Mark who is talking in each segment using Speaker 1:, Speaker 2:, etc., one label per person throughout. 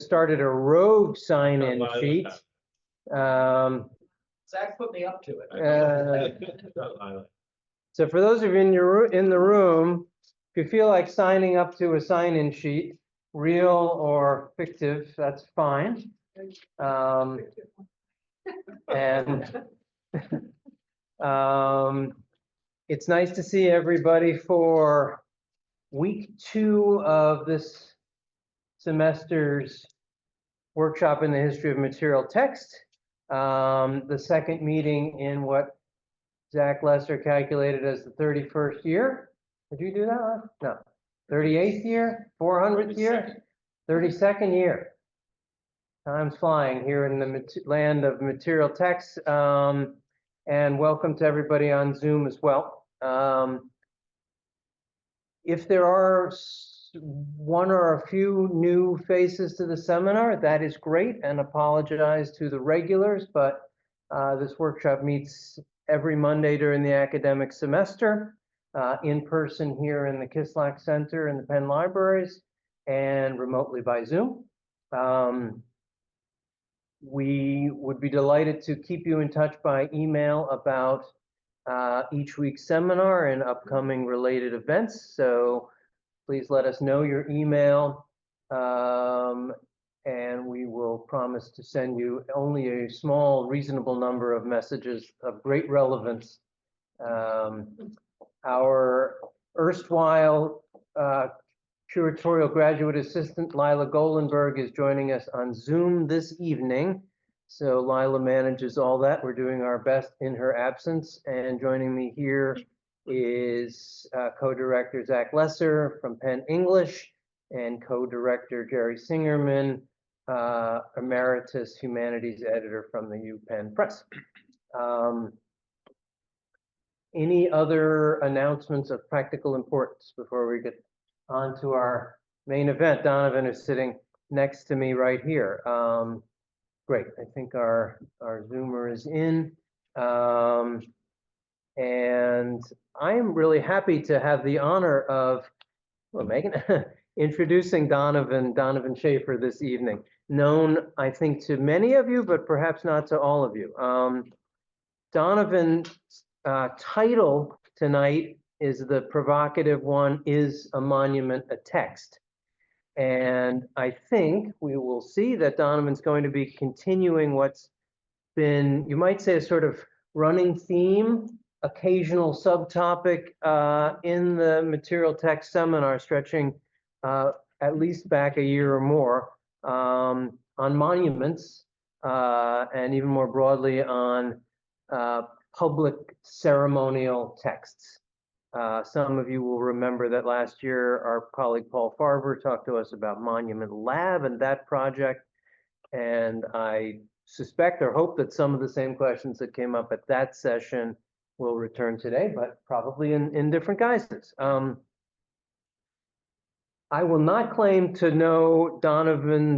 Speaker 1: started a rogue sign-in sheet.
Speaker 2: Zach put me up to it.
Speaker 1: So for those of you in the room, if you feel like signing up to a sign-in sheet, real or fictive, that's fine. It's nice to see everybody for week 2 of this semester's workshop in the history of material text. The second meeting in what Zach Lesser calculated as the 31st year. Did you do that? No. 38th year? 400th year? 32nd year. Time's flying here in the land of material text. And welcome to everybody on Zoom as well. If there are one or a few new faces to the seminar, that is great, and apologize to the regulars, but this workshop meets every Monday during the academic semester, in person here in the Kislak Center in the Penn Libraries, and remotely by Zoom. We would be delighted to keep you in touch by email about each week's seminar and upcoming related events. So please let us know your email, and we will promise to send you only a small, reasonable number of messages of great relevance. Our erstwhile curatorial graduate assistant, Lila Golenberg, is joining us on Zoom this evening. So Lila manages all that. We're doing our best in her absence. And joining me here is co-director Zach Lesser from Penn English and co-director Jerry Singerman, emeritus humanities editor from the UPenn Press. Any other announcements of practical importance before we get on to our main event? Donovan is sitting next to me right here. Great, I think our Zoomer is in. And I am really happy to have the honor of, well, Megan, introducing Donovan Schaefer this evening. Known, I think, to many of you, but perhaps not to all of you. Donovan's title tonight is the provocative one, Is a Monument a Text? And I think we will see that Donovan's going to be continuing what's been, you might say, a sort of running theme, occasional subtopic in the material text seminar, stretching at least back a year or more, on monuments, and even more broadly on public ceremonial texts. Some of you will remember that last year our colleague Paul Farber talked to us about Monument Lab and that project, and I suspect or hope that some of the same questions that came up at that session will return today, but probably in different guises. I will not claim to know Donovan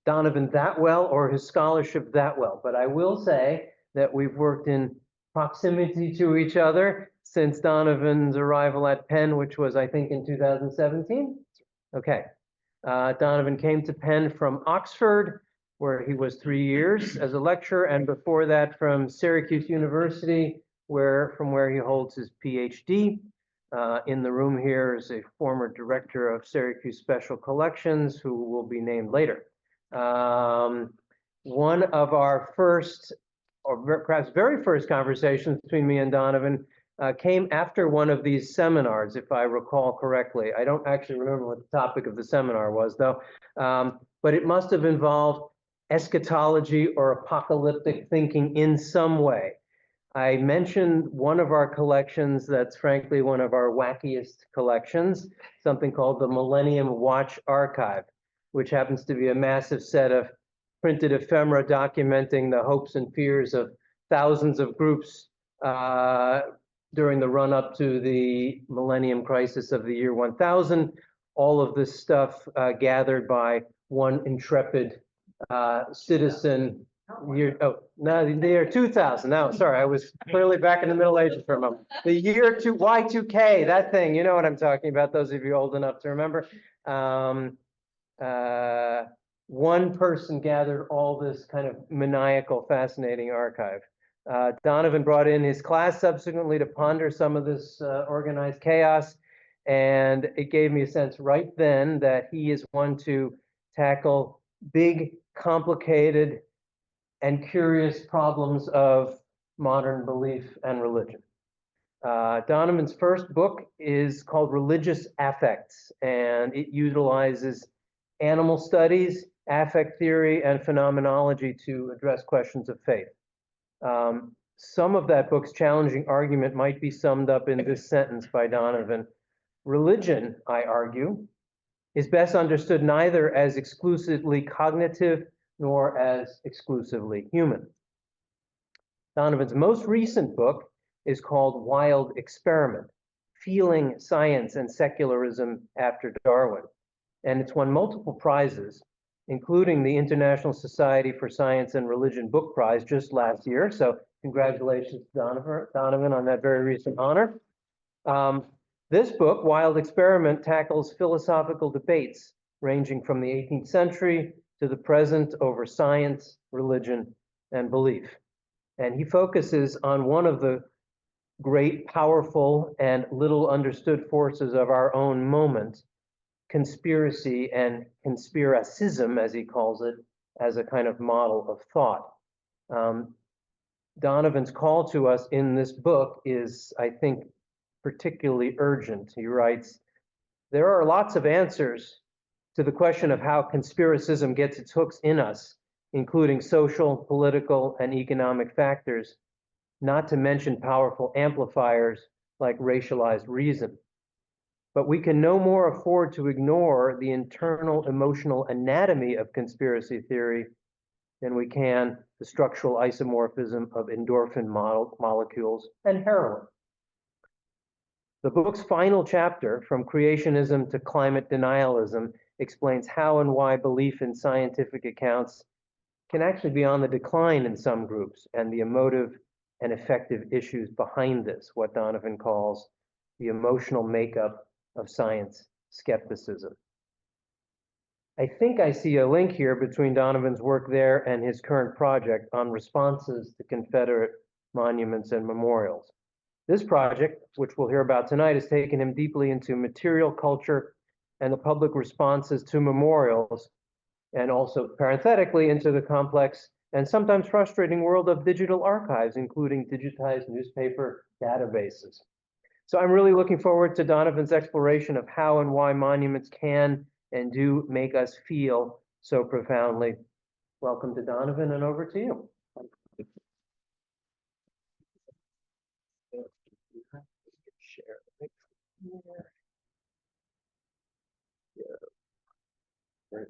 Speaker 1: that well or his scholarship that well, but I will say that we've worked in proximity to each other since Donovan's arrival at Penn, which was, I think, in 2017. Okay. Donovan came to Penn from Oxford, where he was 3 years as a lecturer, and before that from Syracuse University, from where he holds his PhD. In the room here is a former director of Syracuse Special Collections, who will be named later. One of our first, or perhaps very first conversations between me and Donovan came after one of these seminars, if I recall correctly. I don't actually remember what the topic of the seminar was, though, but it must have involved eschatology or apocalyptic thinking in some way. I mentioned one of our collections that's frankly one of our wackiest collections, something called the Millennium Watch Archive, which happens to be a massive set of printed ephemera documenting the hopes and fears of thousands of groups during the run-up to the millennium crisis of the year 1000. All of this stuff gathered by one intrepid citizen. The year 2000. No, sorry, I was clearly back in the Middle Ages for a moment. The year Y2K, that thing, you know what I'm talking about, those of you old enough to remember. one person gathered all this kind of maniacal, fascinating archive. Donovan brought in his class subsequently to ponder some of this organized chaos, and it gave me a sense right then that he is one to tackle big, complicated, and curious problems of modern belief and religion. Donovan's first book is called Religious Affects, and it utilizes animal studies, affect theory, and phenomenology to address questions of faith. Some of that book's challenging argument might be summed up in this sentence by Donovan. Religion, I argue, is best understood neither as exclusively cognitive nor as exclusively human. Donovan's most recent book is called Wild Experiment, Feeling Science and Secularism After Darwin. And it's won multiple prizes, including the International Society for Science and Religion Book Prize just last year. So congratulations, Donovan, on that very recent honor. This book, Wild Experiment, tackles philosophical debates ranging from the 18th century to the present over science, religion, and belief. And he focuses on one of the great, powerful, and little understood forces of our own moment, conspiracy and conspiracism, as he calls it, as a kind of model of thought. Donovan's call to us in this book is, I think, particularly urgent. He writes, there are lots of answers to the question of how conspiracism gets its hooks in us, including social, political, and economic factors, not to mention powerful amplifiers like racialized reason. But we can no more afford to ignore the internal emotional anatomy of conspiracy theory than we can the structural isomorphism of endorphin molecules and heroin. The book's final chapter, From Creationism to Climate Denialism, explains how and why belief in scientific accounts can actually be on the decline in some groups, and the emotive and effective issues behind this, what Donovan calls the emotional makeup of science skepticism. I think I see a link here between Donovan's work there and his current project on responses to Confederate monuments and memorials. This project, which we'll hear about tonight, has taken him deeply into material culture and the public responses to memorials, and also parenthetically into the complex and sometimes frustrating world of digital archives, including digitized newspaper databases. So I'm really looking forward to Donovan's exploration of how and why monuments can and do make us feel so profoundly. Welcome to Donovan, and over to you.
Speaker 3: Great.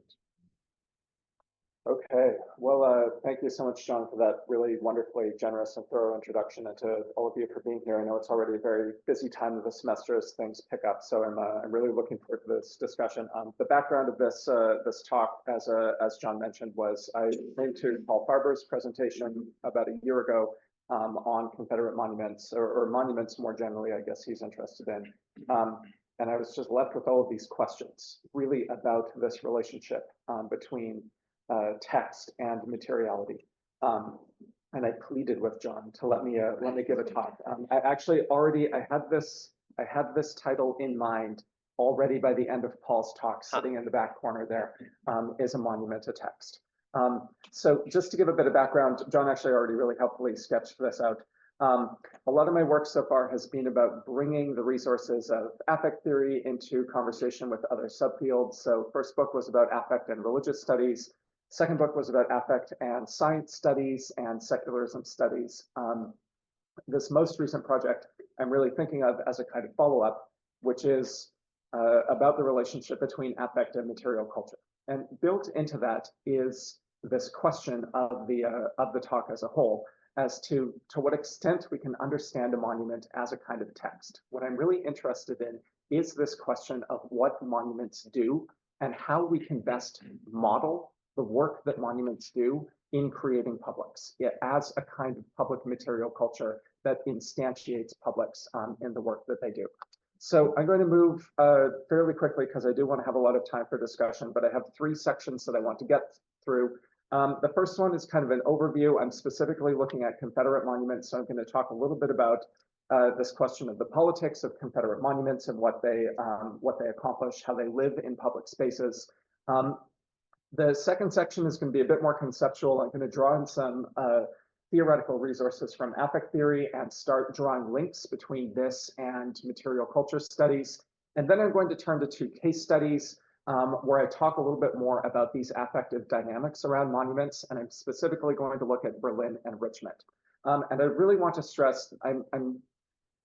Speaker 3: Okay, well, thank you so much, John, for that really wonderfully generous and thorough introduction, and to all of you for being here. I know it's already a very busy time of the semester as things pick up, so I'm really looking forward to this discussion. The background of this talk, as John mentioned, was I came to Paul Farber's presentation about a year ago on Confederate monuments, or monuments more generally, I guess he's interested in. And I was just left with all of these questions, really about this relationship between text and materiality. And I pleaded with John to let me give a talk. I actually I had this title in mind already by the end of Paul's talk. Sitting in the back corner there is a monument to text. So just to give a bit of background, John actually already really helpfully sketched this out. A lot of my work so far has been about bringing the resources of affect theory into conversation with other subfields. So first book was about affect and religious studies. Second book was about affect and science studies and secularism studies. This most recent project I'm really thinking of as a kind of follow-up, which is about the relationship between affect and material culture. And built into that is this question of the talk as a whole, as to what extent we can understand a monument as a kind of text. What I'm really interested in is this question of what monuments do and how we can best model the work that monuments do in creating publics, as a kind of public material culture that instantiates publics in the work that they do. So I'm going to move fairly quickly because I do want to have a lot of time for discussion, but I have 3 sections that I want to get through. The first one is kind of an overview. I'm specifically looking at Confederate monuments, so I'm going to talk a little bit about this question of the politics of Confederate monuments and what they accomplish, how they live in public spaces. The second section is going to be a bit more conceptual. I'm going to draw in some theoretical resources from affect theory and start drawing links between this and material culture studies. And then I'm going to turn to 2 case studies where I talk a little bit more about these affective dynamics around monuments. And I'm specifically going to look at Berlin and Richmond. And I really want to stress,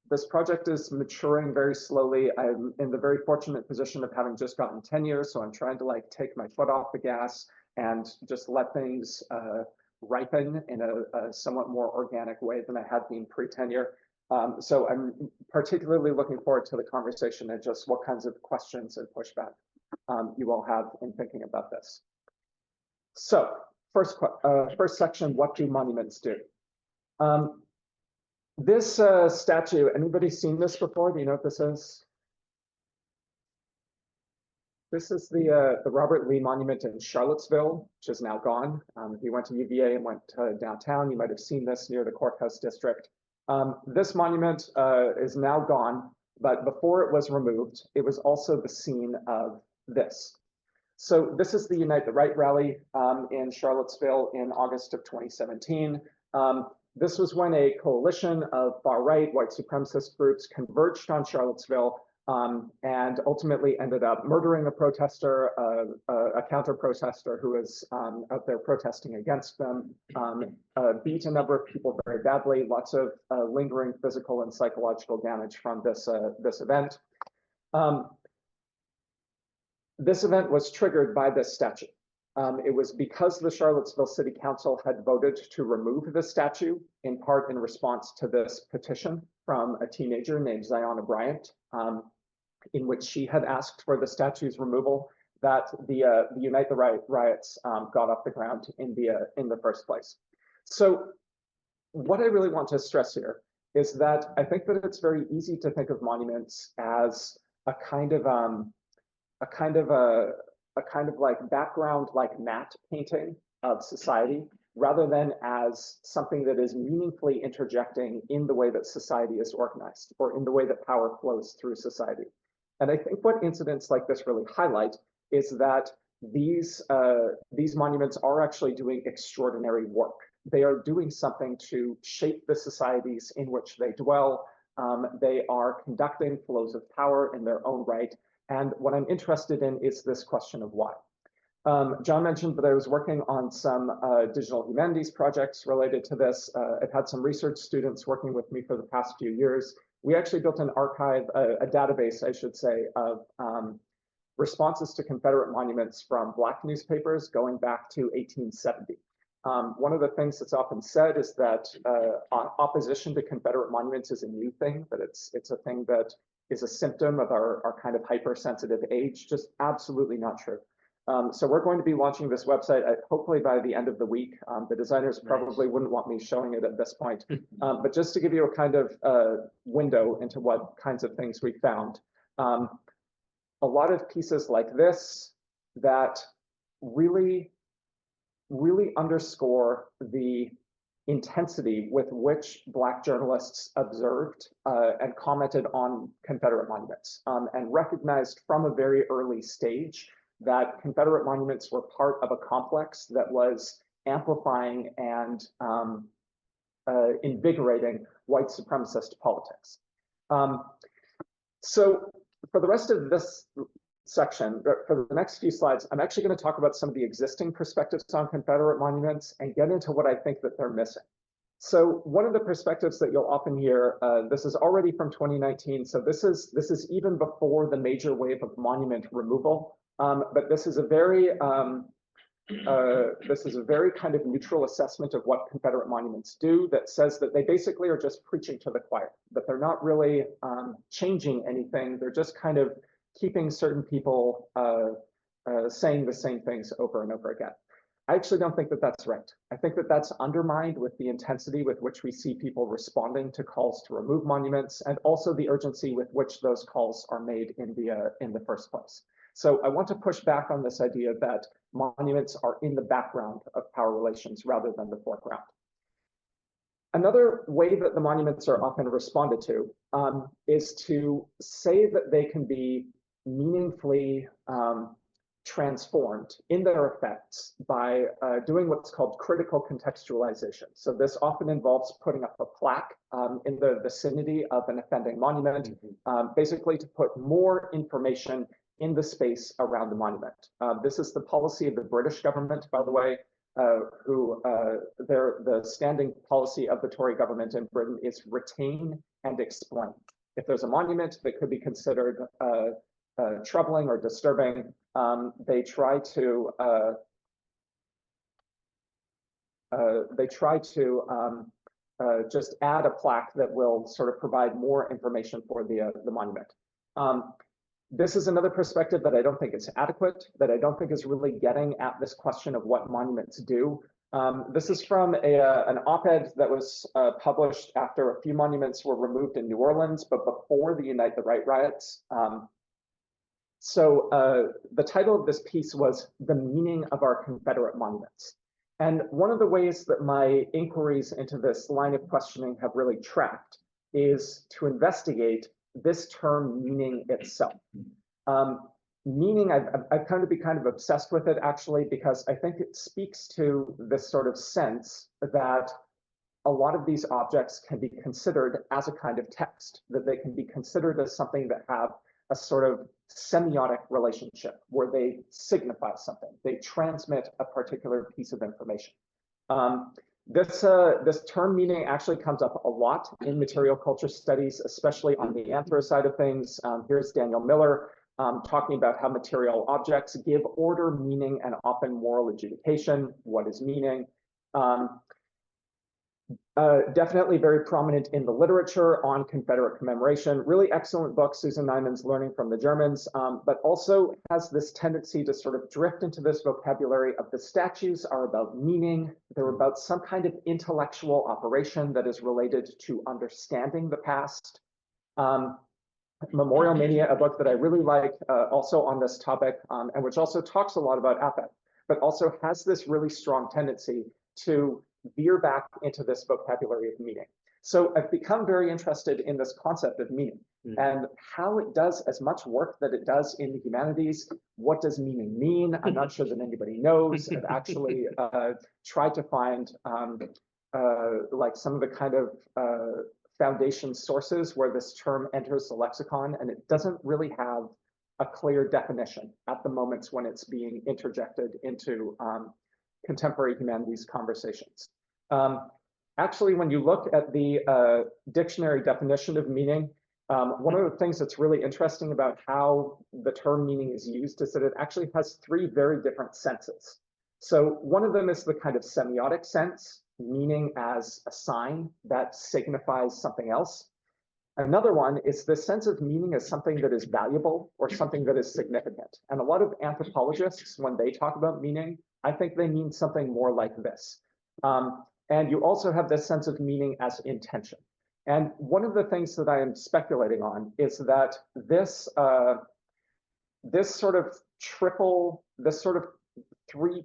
Speaker 3: this project is maturing very slowly. I'm in the very fortunate position of having just gotten tenure, so I'm trying to like take my foot off the gas and just let things ripen in a somewhat more organic way than I had been pre-tenure. So I'm particularly looking forward to the conversation and just what kinds of questions and pushback you all have in thinking about this. So first section, what do monuments do? This statue, anybody seen this before? Do you know what this is? This is the Robert Lee Monument in Charlottesville, which is now gone. If you went to UVA and went downtown, you might have seen this near the courthouse district. This monument is now gone, but before it was removed, it was also the scene of this. So this is the Unite the Right rally in Charlottesville in August of 2017. This was when a coalition of far-right white supremacist groups converged on Charlottesville and ultimately ended up murdering a protester, a counter-protester who was out there protesting against them, beat a number of people very badly, lots of lingering physical and psychological damage from this event. This event was triggered by this statue. It was because the Charlottesville City Council had voted to remove the statue, in part in response to this petition from a teenager named Ziona Bryant, in which she had asked for the statue's removal, that the Unite the Right riots got off the ground in the first place. So what I really want to stress here is that I think that it's very easy to think of monuments as a kind of like background, like matte painting of society, rather than as something that is meaningfully interjecting in the way that society is organized or in the way that power flows through society. And I think what incidents like this really highlight is that these monuments are actually doing extraordinary work. They are doing something to shape the societies in which they dwell. They are conducting flows of power in their own right. And what I'm interested in is this question of why. John mentioned that I was working on some digital humanities projects related to this. I've had some research students working with me for the past few years. We actually built an archive, a database, I should say, of responses to Confederate monuments from Black newspapers going back to 1870. One of the things that's often said is that opposition to Confederate monuments is a new thing, that it's a thing that is a symptom of our kind of hypersensitive age. Just absolutely not true. So we're going to be launching this website hopefully by the end of the week. The designers probably wouldn't want me showing it at this point, but just to give you a kind of window into what kinds of things we found. A lot of pieces like this that really underscore the intensity with which Black journalists observed and commented on Confederate monuments and recognized from a very early stage that Confederate monuments were part of a complex that was amplifying and invigorating white supremacist politics. So for the rest of this section, for the next few slides, I'm actually going to talk about some of the existing perspectives on Confederate monuments and get into what I think that they're missing. So one of the perspectives that you'll often hear, this is already from 2019, so this is even before the major wave of monument removal, but this is a very kind of neutral assessment of what Confederate monuments do that says that they basically are just preaching to the choir, that they're not really changing anything, they're just kind of keeping certain people saying the same things over and over again. I actually don't think that that's right. I think that that's undermined with the intensity with which we see people responding to calls to remove monuments, and also the urgency with which those calls are made in the first place. So I want to push back on this idea that monuments are in the background of power relations rather than the foreground. Another way that the monuments are often responded to is to say that they can be meaningfully transformed in their effects by doing what's called critical contextualization. So this often involves putting up a plaque in the vicinity of an offending monument, basically to put more information in the space around the monument. This is the policy of the British government, by the way, the standing policy of the Tory government in Britain is retain and explain. If there's a monument that could be considered troubling or disturbing, they try to just add a plaque that will sort of provide more information for the monument. This is another perspective that I don't think is adequate, that I don't think is really getting at this question of what monuments do. This is from an op-ed that was published after a few monuments were removed in New Orleans, but before the Unite the Right riots. So the title of this piece was "The Meaning of Our Confederate Monuments." And one of the ways that my inquiries into this line of questioning have really tracked is to investigate this term meaning itself. Meaning, I've come to be kind of obsessed with it actually, because I think it speaks to this sort of sense that a lot of these objects can be considered as a kind of text, that they can be considered as something that have a sort of semiotic relationship where they signify something, they transmit a particular piece of information. This term meaning actually comes up a lot in material culture studies, especially on the anthro side of things. Here's Daniel Miller talking about how material objects give order, meaning, and often moral adjudication. What is meaning? Definitely very prominent in the literature on Confederate commemoration. Really excellent book, Susan Nyman's Learning from the Germans, but also has this tendency to sort of drift into this vocabulary of the statues are about meaning. They're about some kind of intellectual operation that is related to understanding the past. Memorial Mania, a book that I really like, also on this topic, and which also talks a lot about affect, but also has this really strong tendency to veer back into this vocabulary of meaning. So I've become very interested in this concept of meaning and how it does as much work that it does in the humanities. What does meaning mean? I'm not sure that anybody knows. I've actually tried to find like some of the kind of foundation sources where this term enters the lexicon, and it doesn't really have a clear definition at the moments when it's being interjected into contemporary humanities conversations. Actually, when you look at the dictionary definition of meaning, one of the things that's really interesting about how the term meaning is used is that it actually has three very different senses. So one of them is the kind of semiotic sense, meaning as a sign that signifies something else. Another one is the sense of meaning as something that is valuable or something that is significant. And a lot of anthropologists, when they talk about meaning, I think they mean something more like this. And you also have this sense of meaning as intention. And one of the things that I am speculating on is that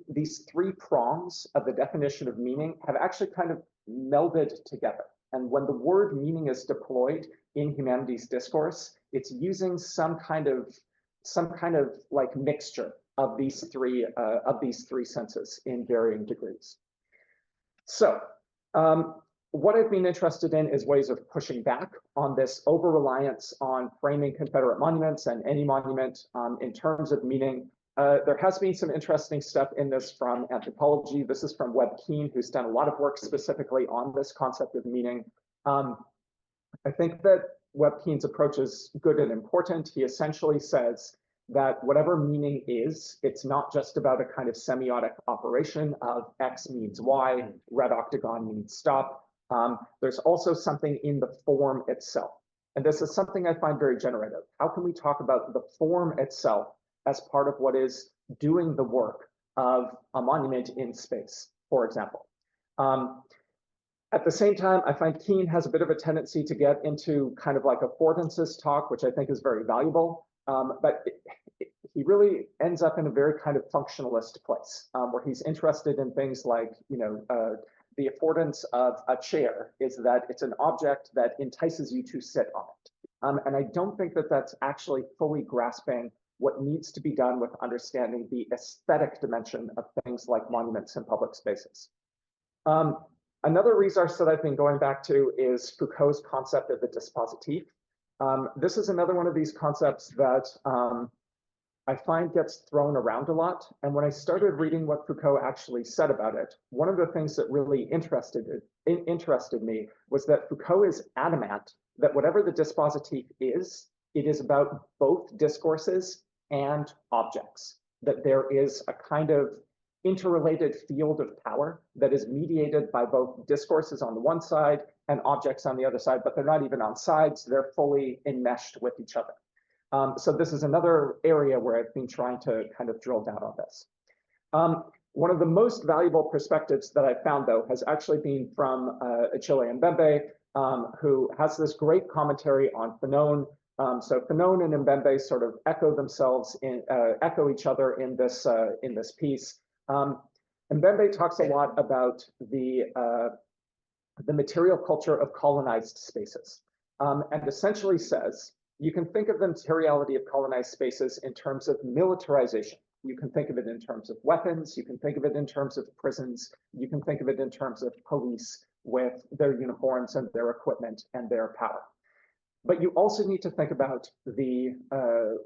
Speaker 3: these three prongs of the definition of meaning have actually kind of melded together. And when the word meaning is deployed in humanities discourse, it's using some kind of like mixture of these three senses in varying degrees. So what I've been interested in is ways of pushing back on this over-reliance on framing Confederate monuments and any monument in terms of meaning. There has been some interesting stuff in this from anthropology. This is from Webb Keane, who's done a lot of work specifically on this concept of meaning. I think that Webb Keane's approach is good and important. He essentially says that whatever meaning is, it's not just about a kind of semiotic operation of X means Y, red octagon means stop. There's also something in the form itself. And this is something I find very generative. How can we talk about the form itself as part of what is doing the work of a monument in space, for example. At the same time, I find Keane has a bit of a tendency to get into kind of like affordances talk, which I think is very valuable, but he really ends up in a very kind of functionalist place, where he's interested in things like, the affordance of a chair is that it's an object that entices you to sit on it. And I don't think that that's actually fully grasping what needs to be done with understanding the aesthetic dimension of things like monuments and public spaces. Another resource that I've been going back to is Foucault's concept of the dispositif. This is another one of these concepts that I find gets thrown around a lot. And when I started reading what Foucault actually said about it, one of the things that really interested me was that Foucault is adamant that whatever the dispositif is, it is about both discourses and objects, that there is a kind of interrelated field of power that is mediated by both discourses on the one side and objects on the other side, but they're not even on sides, they're fully enmeshed with each other. So this is another area where I've been trying to kind of drill down on this. One of the most valuable perspectives that I found, though, has actually been from Achille Mbembe, who has this great commentary on Fanon. So Fanon and Mbembe sort of echo each other in this piece. Mbembe talks a lot about the material culture of colonized spaces, and essentially says, you can think of the materiality of colonized spaces in terms of militarization. You can think of it in terms of weapons. You can think of it in terms of prisons. You can think of it in terms of police with their uniforms and their equipment and their power. But you also need to think about the,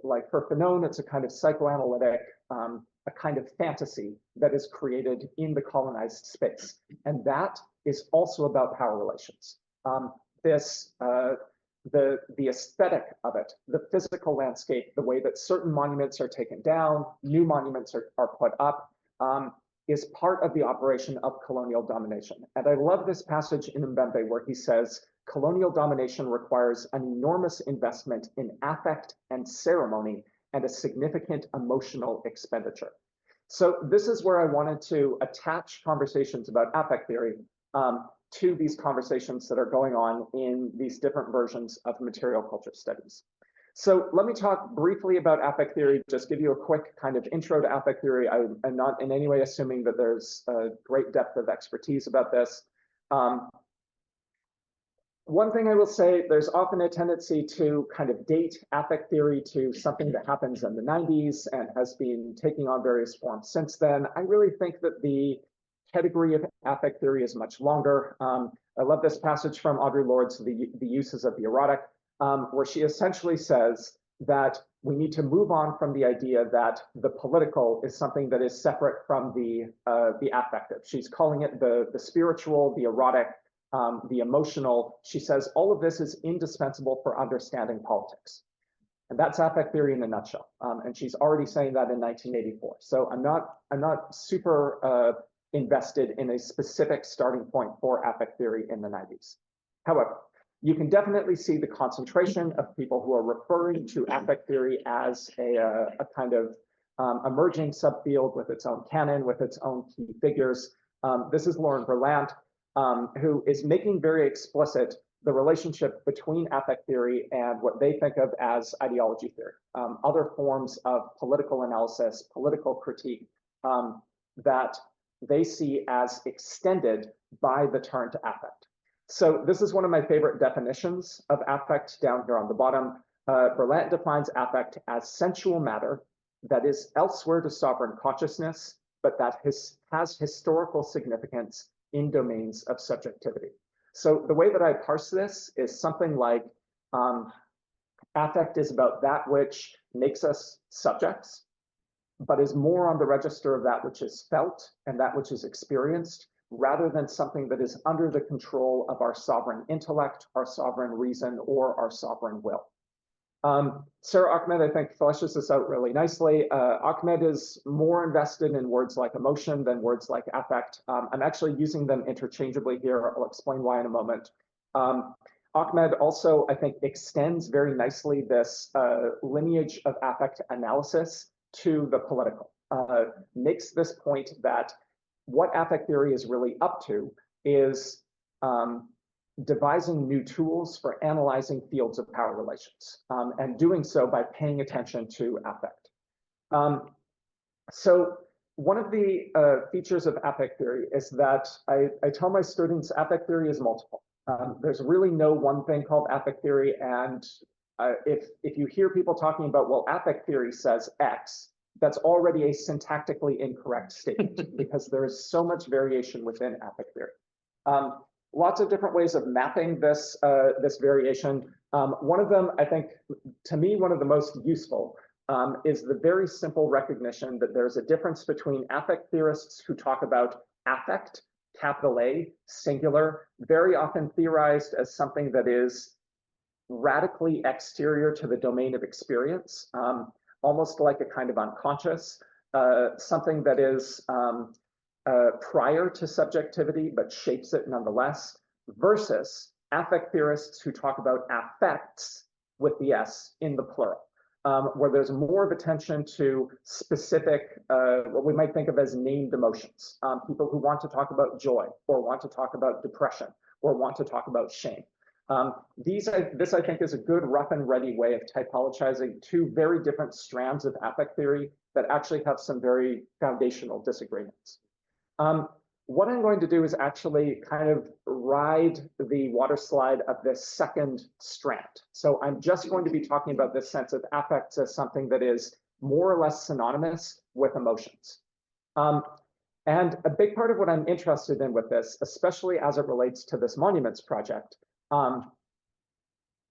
Speaker 3: like for Fanon, it's a kind of psychoanalytic, a kind of fantasy that is created in the colonized space. And that is also about power relations. The aesthetic of it, the physical landscape, the way that certain monuments are taken down, new monuments are put up, is part of the operation of colonial domination. And I love this passage in Mbembe where he says, colonial domination requires an enormous investment in affect and ceremony and a significant emotional expenditure. So this is where I wanted to attach conversations about affect theory to these conversations that are going on in these different versions of material culture studies. So let me talk briefly about affect theory, just give you a quick kind of intro to affect theory. I'm not in any way assuming that there's a great depth of expertise about this. One thing I will say, there's often a tendency to kind of date affect theory to something that happens in the 90s and has been taking on various forms since then. I really think that the category of affect theory is much longer. I love this passage from Audre Lorde's The Uses of the Erotic, where she essentially says that we need to move on from the idea that the political is something that is separate from the affective. She's calling it the spiritual, the erotic, the emotional. She says all of this is indispensable for understanding politics. And that's affect theory in a nutshell. And she's already saying that in 1984. So I'm not super invested in a specific starting point for affect theory in the 90s. However, you can definitely see the concentration of people who are referring to affect theory as a kind of emerging subfield with its own canon, with its own key figures. This is Lauren Berlant, who is making very explicit the relationship between affect theory and what they think of as ideology theory, other forms of political analysis, political critique that they see as extended by the turn to affect. So this is one of my favorite definitions of affect down here on the bottom. Berlant defines affect as sensual matter that is elsewhere to sovereign consciousness, but that has historical significance in domains of subjectivity. So the way that I parse this is something like affect is about that which makes us subjects, but is more on the register of that which is felt and that which is experienced, rather than something that is under the control of our sovereign intellect, our sovereign reason, or our sovereign will. Sarah Ahmed, I think, fleshes this out really nicely. Ahmed is more invested in words like emotion than words like affect. I'm actually using them interchangeably here. I'll explain why in a moment. Ahmed also, I think, extends very nicely this lineage of affect analysis to the political. makes this point that what affect theory is really up to is devising new tools for analyzing fields of power relations, and doing so by paying attention to affect. So one of the features of affect theory is that I tell my students affect theory is multiple. There's really no one thing called affect theory, and if you hear people talking about, well, affect theory says X, that's already a syntactically incorrect statement because there is so much variation within affect theory. Lots of different ways of mapping this variation. One of them, I think, to me, one of the most useful is the very simple recognition that there's a difference between affect theorists who talk about affect, capital A, singular, very often theorized as something that is radically exterior to the domain of experience, almost like a kind of unconscious, something that is prior to subjectivity, but shapes it nonetheless, versus affect theorists who talk about affects with the S in the plural, where there's more of attention to specific, what we might think of as named emotions, people who want to talk about joy, or want to talk about depression, or want to talk about shame. This, I think, is a good rough and ready way of typologizing two very different strands of affect theory that actually have some very foundational disagreements. What I'm going to do is actually kind of ride the water slide of this second strand. So I'm just going to be talking about this sense of affects as something that is more or less synonymous with emotions. And a big part of what I'm interested in with this, especially as it relates to this Monuments project,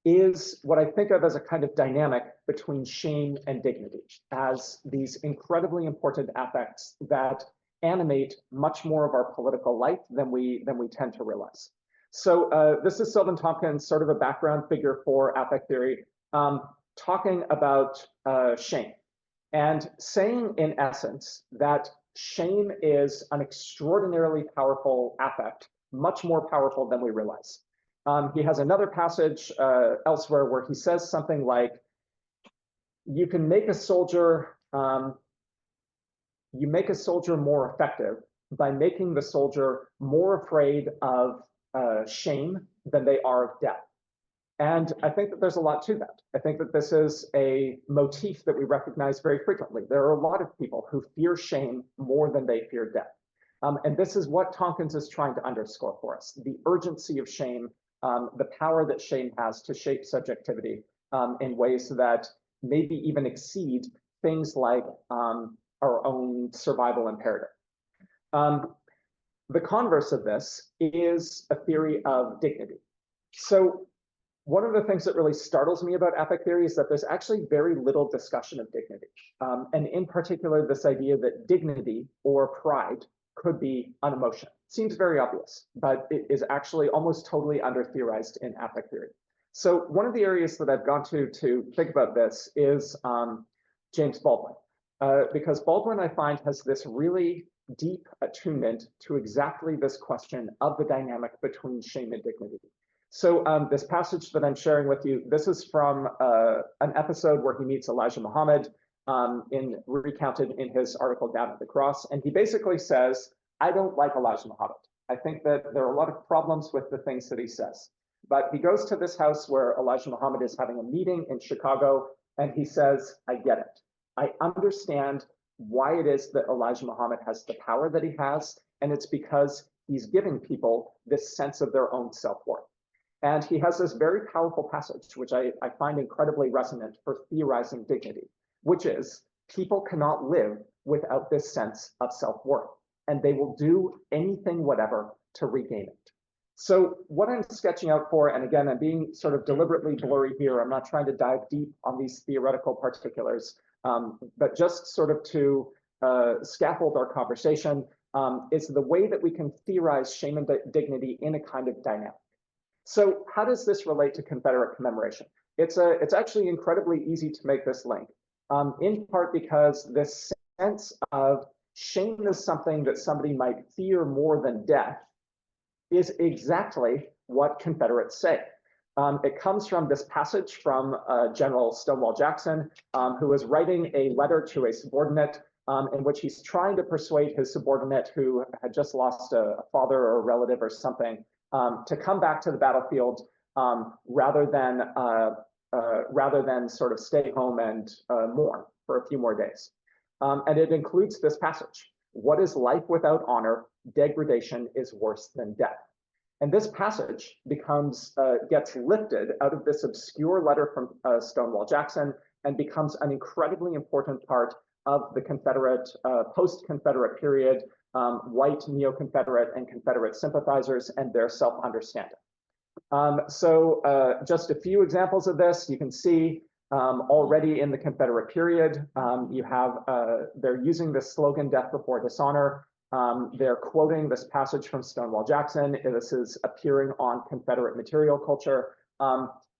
Speaker 3: is what I think of as a kind of dynamic between shame and dignity as these incredibly important affects that animate much more of our political life than we tend to realize. So this is Sylvan Tompkins, sort of a background figure for affect theory, talking about shame and saying in essence that shame is an extraordinarily powerful affect, much more powerful than we realize. He has another passage elsewhere where he says something like, you can make a soldier, you make a soldier more effective by making the soldier more afraid of shame than they are of death. And I think that there's a lot to that. I think that this is a motif that we recognize very frequently. There are a lot of people who fear shame more than they fear death. And this is what Tompkins is trying to underscore for us, the urgency of shame, the power that shame has to shape subjectivity in ways that maybe even exceed things like our own survival imperative. The converse of this is a theory of dignity. So one of the things that really startles me about affect theory is that there's actually very little discussion of dignity. And in particular, this idea that dignity or pride could be an emotion. Seems very obvious, but it is actually almost totally under-theorized in affect theory. So one of the areas that I've gone to think about this is James Baldwin, because Baldwin, I find, has this really deep attunement to exactly this question of the dynamic between shame and dignity. So this passage that I'm sharing with you, this is from an episode where he meets Elijah Muhammad, recounted in his article Down at the Cross. And he basically says, I don't like Elijah Muhammad. I think that there are a lot of problems with the things that he says. But he goes to this house where Elijah Muhammad is having a meeting in Chicago, and he says, I get it. I understand why it is that Elijah Muhammad has the power that he has, and it's because he's giving people this sense of their own self-worth. And he has this very powerful passage, which I find incredibly resonant for theorizing dignity, which is people cannot live without this sense of self-worth, and they will do anything, whatever, to regain it. So what I'm sketching out for, and again, I'm being sort of deliberately blurry here, I'm not trying to dive deep on these theoretical particulars, but just sort of to scaffold our conversation, is the way that we can theorize shame and dignity in a kind of dynamic. So how does this relate to Confederate commemoration? It's actually incredibly easy to make this link, in part because this sense of shame is something that somebody might fear more than death is exactly what Confederates say. It comes from this passage from General Stonewall Jackson, who was writing a letter to a subordinate in which he's trying to persuade his subordinate who had just lost a father or a relative or something to come back to the battlefield rather than sort of stay home and mourn for a few more days. And it includes this passage: "What is life without honor? Degradation is worse than death." And this passage gets lifted out of this obscure letter from Stonewall Jackson and becomes an incredibly important part of the Confederate, post-Confederate period, white neo-Confederate and Confederate sympathizers and their self-understanding. Just a few examples of this. You can see already in the Confederate period, they're using this slogan, "Death before dishonor." They're quoting this passage from Stonewall Jackson. This is appearing on Confederate material culture.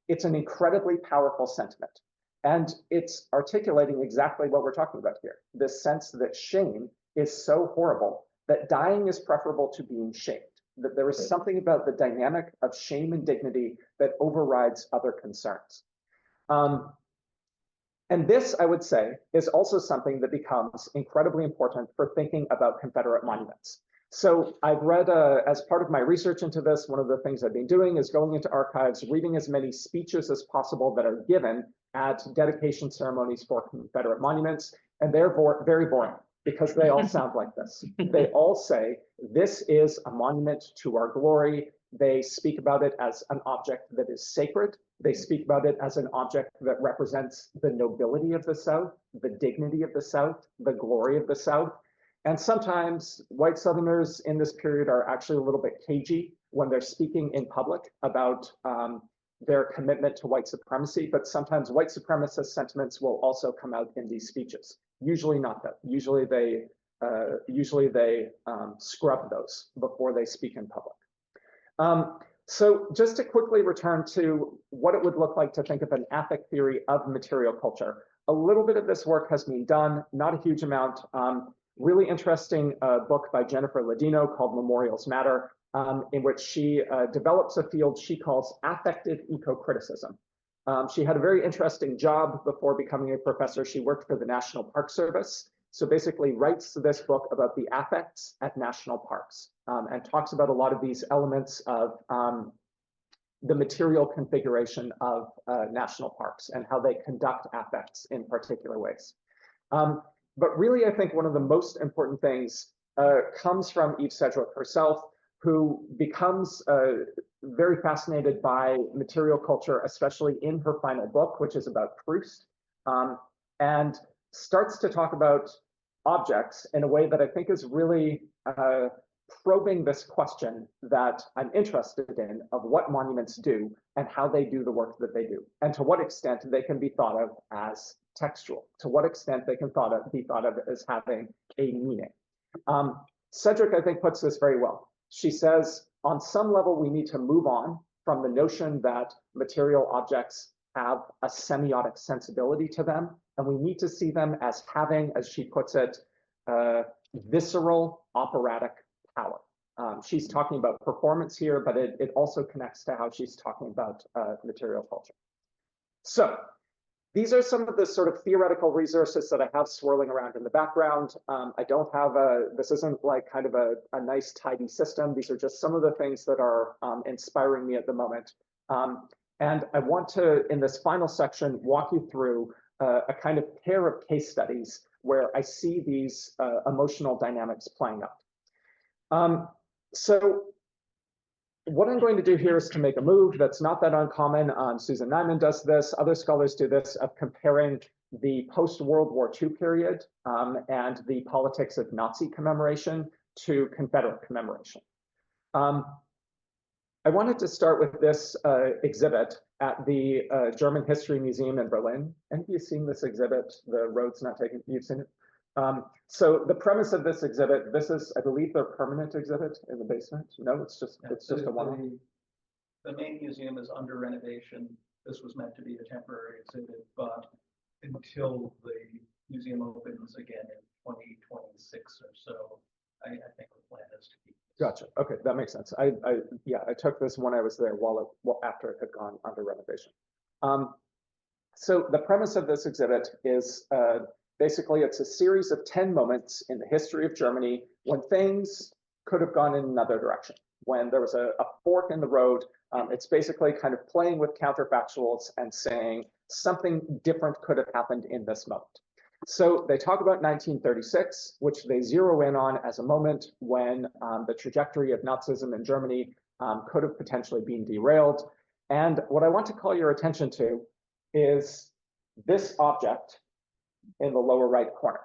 Speaker 3: It's an incredibly powerful sentiment. And it's articulating exactly what we're talking about here, this sense that shame is so horrible that dying is preferable to being shamed, that there is something about the dynamic of shame and dignity that overrides other concerns. And this, I would say, is also something that becomes incredibly important for thinking about Confederate monuments. So I've read, as part of my research into this, one of the things I've been doing is going into archives, reading as many speeches as possible that are given at dedication ceremonies for Confederate monuments, and they're very boring because they all sound like this. They all say, "This is a monument to our glory." They speak about it as an object that is sacred. They speak about it as an object that represents the nobility of the South, the dignity of the South, the glory of the South. And sometimes white Southerners in this period are actually a little bit cagey when they're speaking in public about their commitment to white supremacy, but sometimes white supremacist sentiments will also come out in these speeches. Usually not though. Usually they scrub those before they speak in public. So just to quickly return to what it would look like to think of an affect theory of material culture, a little bit of this work has been done, not a huge amount. Really interesting book by Jennifer Ladino called Memorials Matter, in which she develops a field she calls affective eco-criticism. She had a very interesting job before becoming a professor. She worked for the National Park Service. So basically writes this book about the affects at national parks and talks about a lot of these elements of the material configuration of national parks and how they conduct affects in particular ways. But really, I think one of the most important things comes from Eve Sedgwick herself, who becomes very fascinated by material culture, especially in her final book, which is about Proust, and starts to talk about objects in a way that I think is really probing this question that I'm interested in of what monuments do and how they do the work that they do, and to what extent they can be thought of as textual, to what extent they can be thought of as having a meaning. Sedgwick, I think, puts this very well. She says, on some level, we need to move on from the notion that material objects have a semiotic sensibility to them, and we need to see them as having, as she puts it, visceral operatic power. She's talking about performance here, but it also connects to how she's talking about material culture. So these are some of the sort of theoretical resources that I have swirling around in the background. I don't have this isn't like kind of a nice tidy system. These are just some of the things that are inspiring me at the moment. And I want to, in this final section, walk you through a kind of pair of case studies where I see these emotional dynamics playing out. So what I'm going to do here is to make a move that's not that uncommon. Susan Nyman does this, other scholars do this, of comparing the post-World War II period and the politics of Nazi commemoration to Confederate commemoration. I wanted to start with this exhibit at the German History Museum in Berlin. Have you seen this exhibit, The Roads Not Taken? You've seen it? So the premise of this exhibit, this is, I believe, their permanent exhibit in the basement. No, it's just a one.
Speaker 2: The main museum is under renovation. This was meant to be a temporary exhibit, but until the museum opens again in 2026 or so, I think the plan is to keep.
Speaker 3: Gotcha. Okay, that makes sense. I took this when I was there after it had gone under renovation. So the premise of this exhibit is Basically, it's a series of 10 moments in the history of Germany when things could have gone in another direction, when there was a fork in the road. It's basically kind of playing with counterfactuals and saying something different could have happened in this moment. So they talk about 1936, which they zero in on as a moment when the trajectory of Nazism in Germany could have potentially been derailed. And what I want to call your attention to is this object in the lower right corner.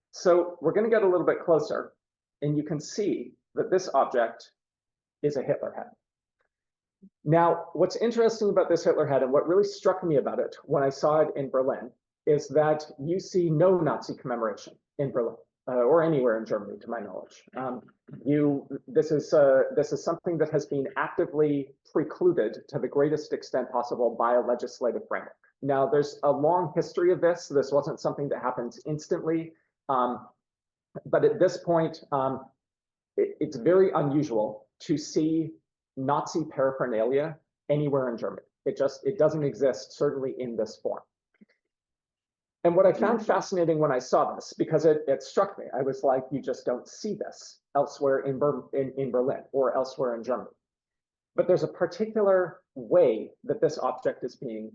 Speaker 3: So we're going to get a little bit closer, and you can see that this object is a Hitler head. Now, what's interesting about this Hitler head, and what really struck me about it when I saw it in Berlin, is that you see no Nazi commemoration in Berlin or anywhere in Germany, to my knowledge. This is something that has been actively precluded to the greatest extent possible by a legislative framework. Now, there's a long history of this. This wasn't something that happens instantly, but at this point, it's very unusual to see Nazi paraphernalia anywhere in Germany. It doesn't exist, certainly in this form. And what I found fascinating when I saw this, because it struck me, I was like, you just don't see this elsewhere in Berlin or elsewhere in Germany. But there's a particular way that this object is being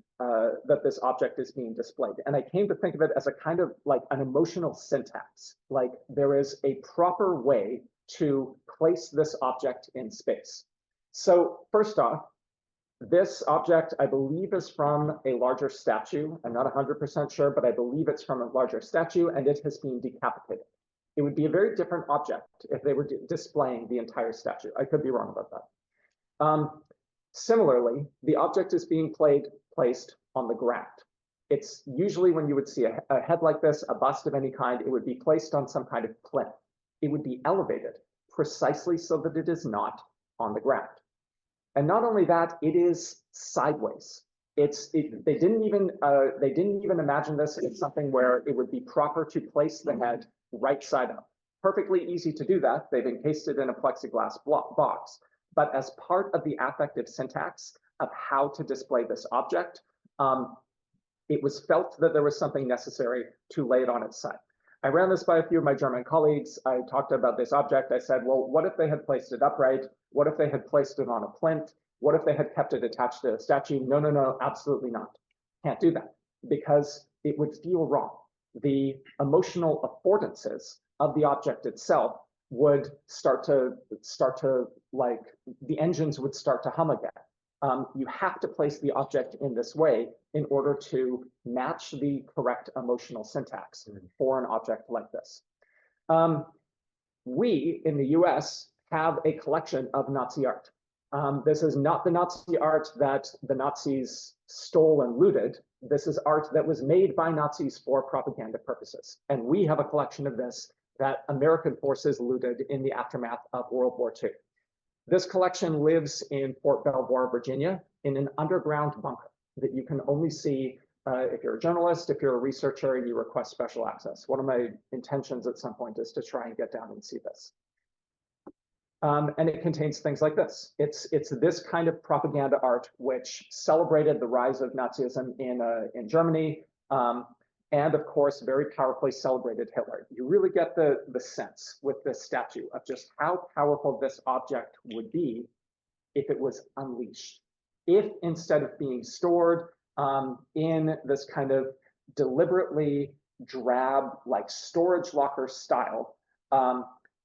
Speaker 3: displayed, and I came to think of it as a kind of like an emotional syntax. Like there is a proper way to place this object in space. So first off, this object, I believe, is from a larger statue. I'm not 100% sure, but I believe it's from a larger statue, and it has been decapitated. It would be a very different object if they were displaying the entire statue. I could be wrong about that. Similarly, the object is being placed on the ground. It's usually when you would see a head like this, a bust of any kind, it would be placed on some kind of plinth. It would be elevated precisely so that it is not on the ground. And not only that, it is sideways. They didn't even imagine this as something where it would be proper to place the head right side up. Perfectly easy to do that. They've encased it in a plexiglass box. But as part of the affective syntax of how to display this object, it was felt that there was something necessary to lay it on its side. I ran this by a few of my German colleagues. I talked about this object. I said, well, what if they had placed it upright? What if they had placed it on a plinth? What if they had kept it attached to a statue? No, absolutely not. Can't do that because it would feel wrong. The emotional affordances of the object itself would start to like the engines would start to hum again. You have to place the object in this way in order to match the correct emotional syntax for an object like this. We in the US have a collection of Nazi art. This is not the Nazi art that the Nazis stole and looted. This is art that was made by Nazis for propaganda purposes. And we have a collection of this that American forces looted in the aftermath of World War II. This collection lives in Fort Belvoir, Virginia, in an underground bunker that you can only see if you're a journalist, if you're a researcher, and you request special access. One of my intentions at some point is to try and get down and see this. And it contains things like this. It's this kind of propaganda art which celebrated the rise of Nazism in Germany, and of course, very powerfully celebrated Hitler. You really get the sense with this statue of just how powerful this object would be if it was unleashed. If instead of being stored in this kind of deliberately drab, like storage locker style,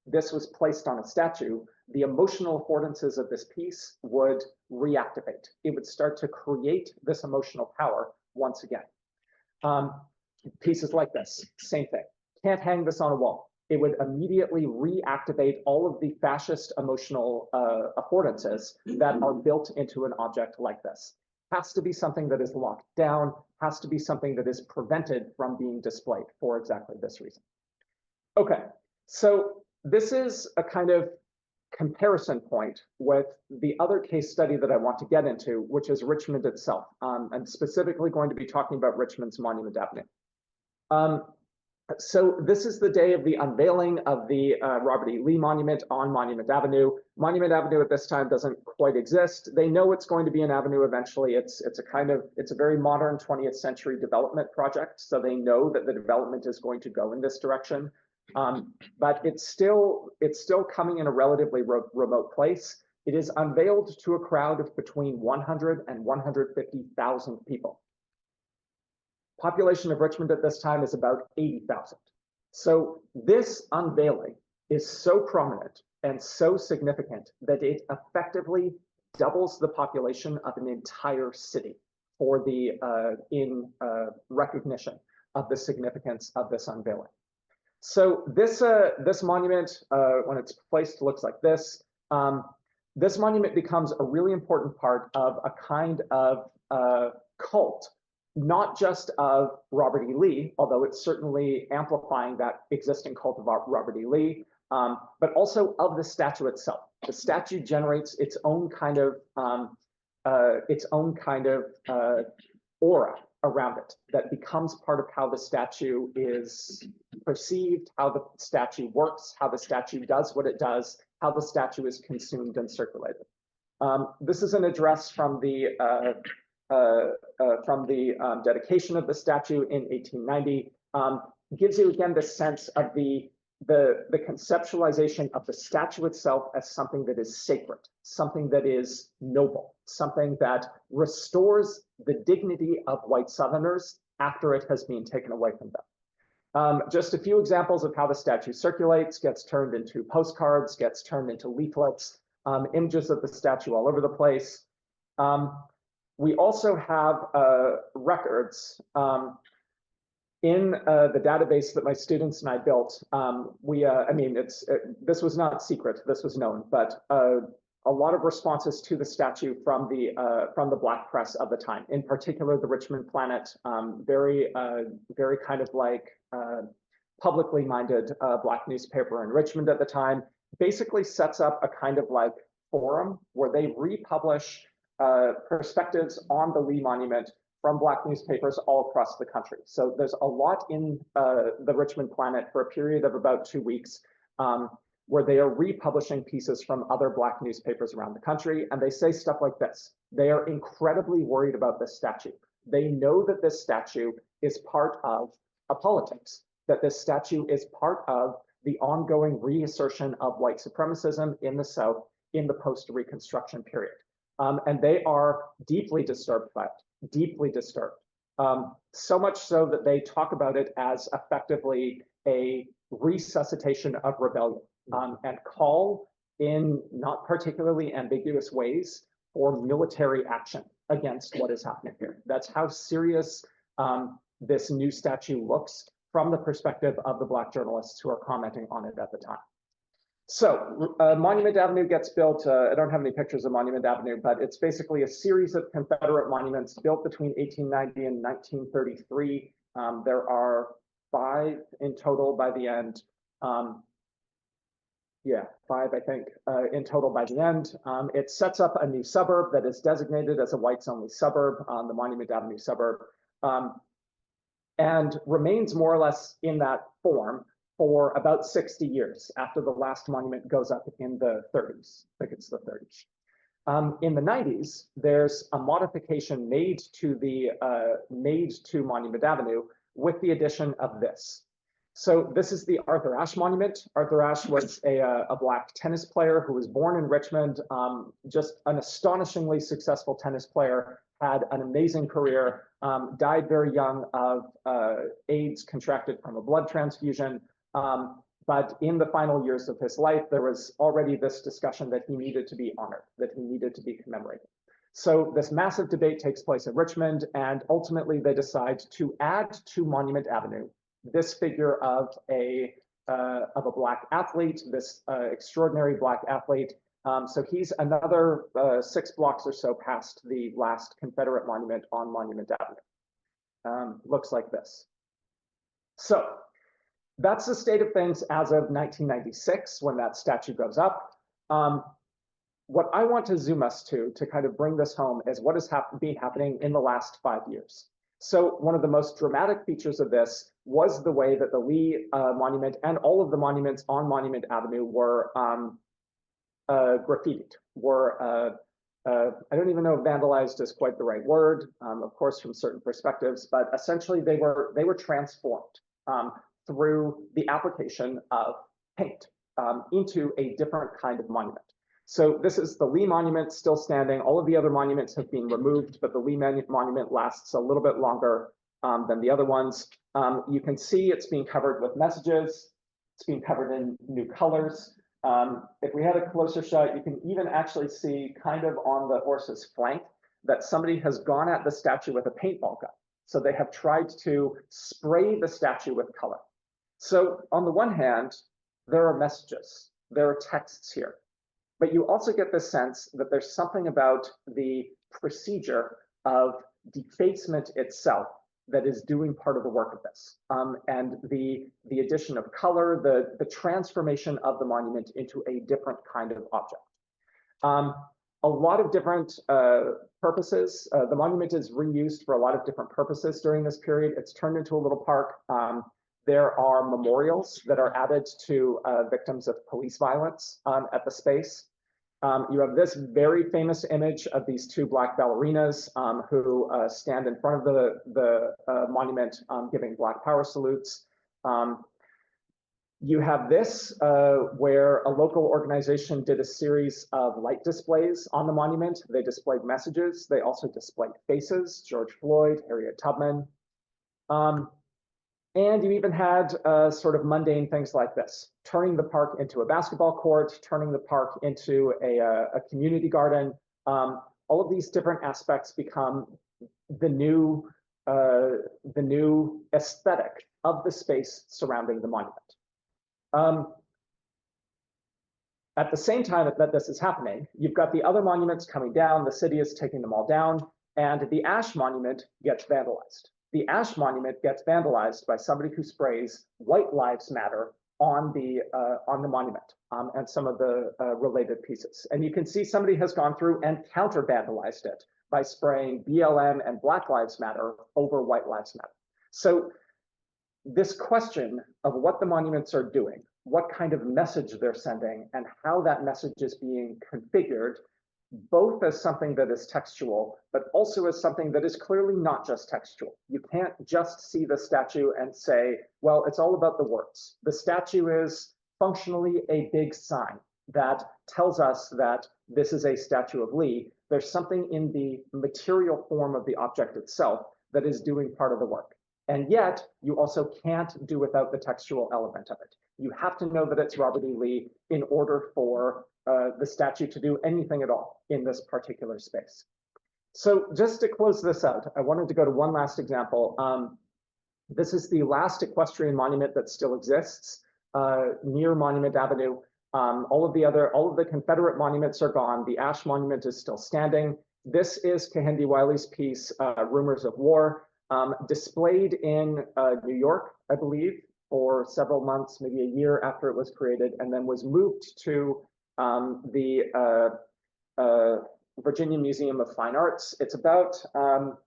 Speaker 3: this was placed on a statue, the emotional affordances of this piece would reactivate. It would start to create this emotional power once again. Pieces like this, same thing. Can't hang this on a wall. It would immediately reactivate all of the fascist emotional affordances that are built into an object like this. Has to be something that is locked down, has to be something that is prevented from being displayed for exactly this reason. Okay, so this is a kind of comparison point with the other case study that I want to get into, which is Richmond itself. I'm specifically going to be talking about Richmond's Monument Avenue. So this is the day of the unveiling of the Robert E. Lee Monument on Monument Avenue. Monument Avenue at this time doesn't quite exist. They know it's going to be an avenue eventually. It's a very modern 20th century development project. So they know that the development is going to go in this direction. But it's still coming in a relatively remote place. It is unveiled to a crowd of between 100 and 150,000 people. Population of Richmond at this time is about 80,000. So this unveiling is so prominent and so significant that it effectively doubles the population of an entire city for the in recognition of the significance of this unveiling. So this monument, when it's placed, looks like this. This monument becomes a really important part of a kind of cult, not just of Robert E. Lee, although it's certainly amplifying that existing cult of Robert E. Lee, but also of the statue itself. The statue generates its own kind of aura around it that becomes part of how the statue is perceived, how the statue works, how the statue does what it does, how the statue is consumed and circulated. This is an address from the dedication of the statue in 1890. Gives you again the sense of the conceptualization of the statue itself as something that is sacred, something that is noble, something that restores the dignity of white Southerners after it has been taken away from them. Just a few examples of how the statue circulates, gets turned into postcards, gets turned into leaflets, images of the statue all over the place. We also have records in the database that my students and I built. This was not secret, this was known, but a lot of responses to the statue from the Black press of the time, in particular the Richmond Planet, very kind of like publicly minded Black newspaper in Richmond at the time, basically sets up a kind of like forum where they republish perspectives on the Lee Monument from Black newspapers all across the country. So there's a lot in the Richmond Planet for a period of about 2 weeks where they are republishing pieces from other Black newspapers around the country. And they say stuff like this. They are incredibly worried about this statue. They know that this statue is part of a politics, that this statue is part of the ongoing reassertion of white supremacism in the South in the post-Reconstruction period. And they are deeply disturbed by it, deeply disturbed. So much so that they talk about it as effectively a resuscitation of rebellion, and call in not particularly ambiguous ways for military action against what is happening here. That's how serious this new statue looks from the perspective of the Black journalists who are commenting on it at the time. So Monument Avenue gets built. I don't have any pictures of Monument Avenue, but it's basically a series of Confederate monuments built between 1890 and 1933. There are 5 in total by the end. 5, I think, in total by the end. It sets up a new suburb that is designated as a whites-only suburb, the Monument Avenue suburb, and remains more or less in that form for about 60 years after the last monument goes up in the 30s. I think it's the 30s. In the 90s, there's a modification made to Monument Avenue with the addition of this. So this is the Arthur Ashe Monument. Arthur Ashe was a Black tennis player who was born in Richmond, just an astonishingly successful tennis player, had an amazing career, died very young of AIDS contracted from a blood transfusion. But in the final years of his life, there was already this discussion that he needed to be honored, that he needed to be commemorated. So this massive debate takes place in Richmond, and ultimately they decide to add to Monument Avenue this figure of a Black athlete, this extraordinary Black athlete. So he's another 6 blocks or so past the last Confederate monument on Monument Avenue. Looks like this. So that's the state of things as of 1996 when that statue goes up. What I want to zoom us to kind of bring this home is what has been happening in the last 5 years. So one of the most dramatic features of this was the way that the Lee Monument and all of the monuments on Monument Avenue were graffitied, were I don't even know if vandalized is quite the right word, of course, from certain perspectives, but essentially they were transformed through the application of paint into a different kind of monument. So this is the Lee Monument still standing. All of the other monuments have been removed, but the Lee Monument lasts a little bit longer than the other ones. You can see it's being covered with messages. It's being covered in new colors. If we had a closer shot, you can even actually see kind of on the horse's flank that somebody has gone at the statue with a paintball gun. So they have tried to spray the statue with color. So on the one hand, there are messages, there are texts here, but you also get the sense that there's something about the procedure of defacement itself that is doing part of the work of this. And the addition of color, the transformation of the monument into a different kind of object. A lot of different purposes. The monument is reused for a lot of different purposes during this period. It's turned into a little park. There are memorials that are added to victims of police violence at the space. You have this very famous image of these two black ballerinas who stand in front of the monument giving Black Power salutes. You have this where a local organization did a series of light displays on the monument. They displayed messages. They also displayed faces, George Floyd, Harriet Tubman. And you even had sort of mundane things like this, turning the park into a basketball court, turning the park into a community garden. All of these different aspects become the new aesthetic of the space surrounding the monument. At the same time that this is happening, you've got the other monuments coming down, the city is taking them all down, and the Ash Monument gets vandalized. The Ash Monument gets vandalized by somebody who sprays "White Lives Matter" on the monument and some of the related pieces. And you can see somebody has gone through and counter-vandalized it by spraying BLM and Black Lives Matter over White Lives Matter. So this question of what the monuments are doing, what kind of message they're sending, and how that message is being configured, both as something that is textual, but also as something that is clearly not just textual. You can't just see the statue and say, well, it's all about the words. The statue is functionally a big sign that tells us that this is a statue of Lee. There's something in the material form of the object itself that is doing part of the work. And yet, you also can't do without the textual element of it. You have to know that it's Robert E. Lee in order for the statue to do anything at all in this particular space. So just to close this out, I wanted to go to one last example. This is the last equestrian monument that still exists near Monument Avenue. All of the Confederate monuments are gone. The Ash Monument is still standing. This is Kehinde Wiley's piece, Rumors of War, displayed in New York, I believe, for several months, maybe a year after it was created, and then was moved to the Virginia Museum of Fine Arts. It's about 4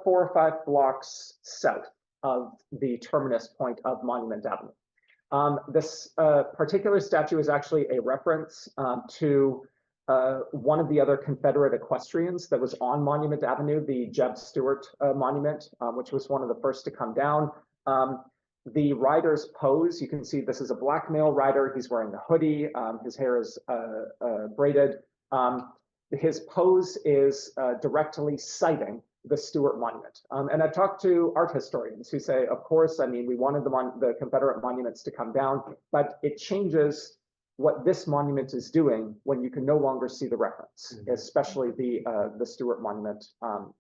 Speaker 3: or 5 blocks south of the terminus point of Monument Avenue. This particular statue is actually a reference to one of the other Confederate equestrians that was on Monument Avenue, the Jeb Stuart Monument, which was one of the first to come down. The rider's pose, you can see this is a black male rider. He's wearing a hoodie. His hair is braided. His pose is directly citing the Stuart Monument. And I've talked to art historians who say, of course, I mean, we wanted the Confederate monuments to come down, but it changes what this monument is doing when you can no longer see the reference, especially the Stuart Monument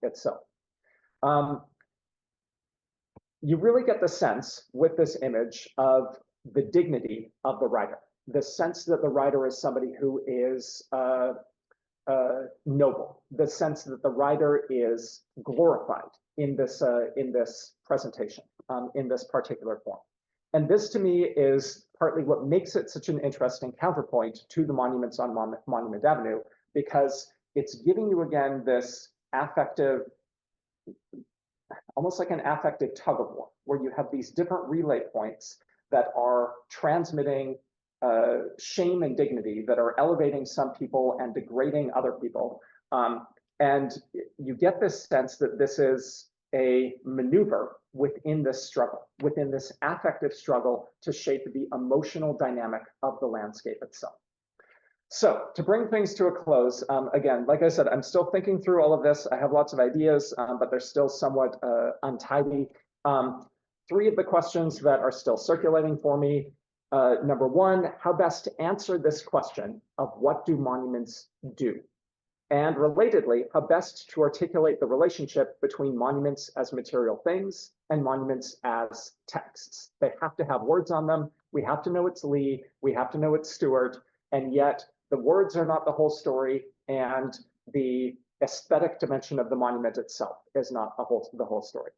Speaker 3: itself. You really get the sense with this image of the dignity of the writer, the sense that the writer is somebody who is noble, the sense that the writer is glorified in this presentation, in this particular form. And this to me is partly what makes it such an interesting counterpoint to the monuments on Monument Avenue, because it's giving you again this affective almost like an affective tug of war, where you have these different relay points that are transmitting shame and dignity, that are elevating some people and degrading other people. And you get this sense that this is a maneuver within this struggle, within this affective struggle to shape the emotional dynamic of the landscape itself. So to bring things to a close, again, like I said, I'm still thinking through all of this. I have lots of ideas, but they're still somewhat untidy. Three of the questions that are still circulating for me. Number one, how best to answer this question of what do monuments do? And relatedly, how best to articulate the relationship between monuments as material things and monuments as texts. They have to have words on them. We have to know it's Lee. We have to know it's Stewart. And yet the words are not the whole story, and the aesthetic dimension of the monument itself is not the whole story.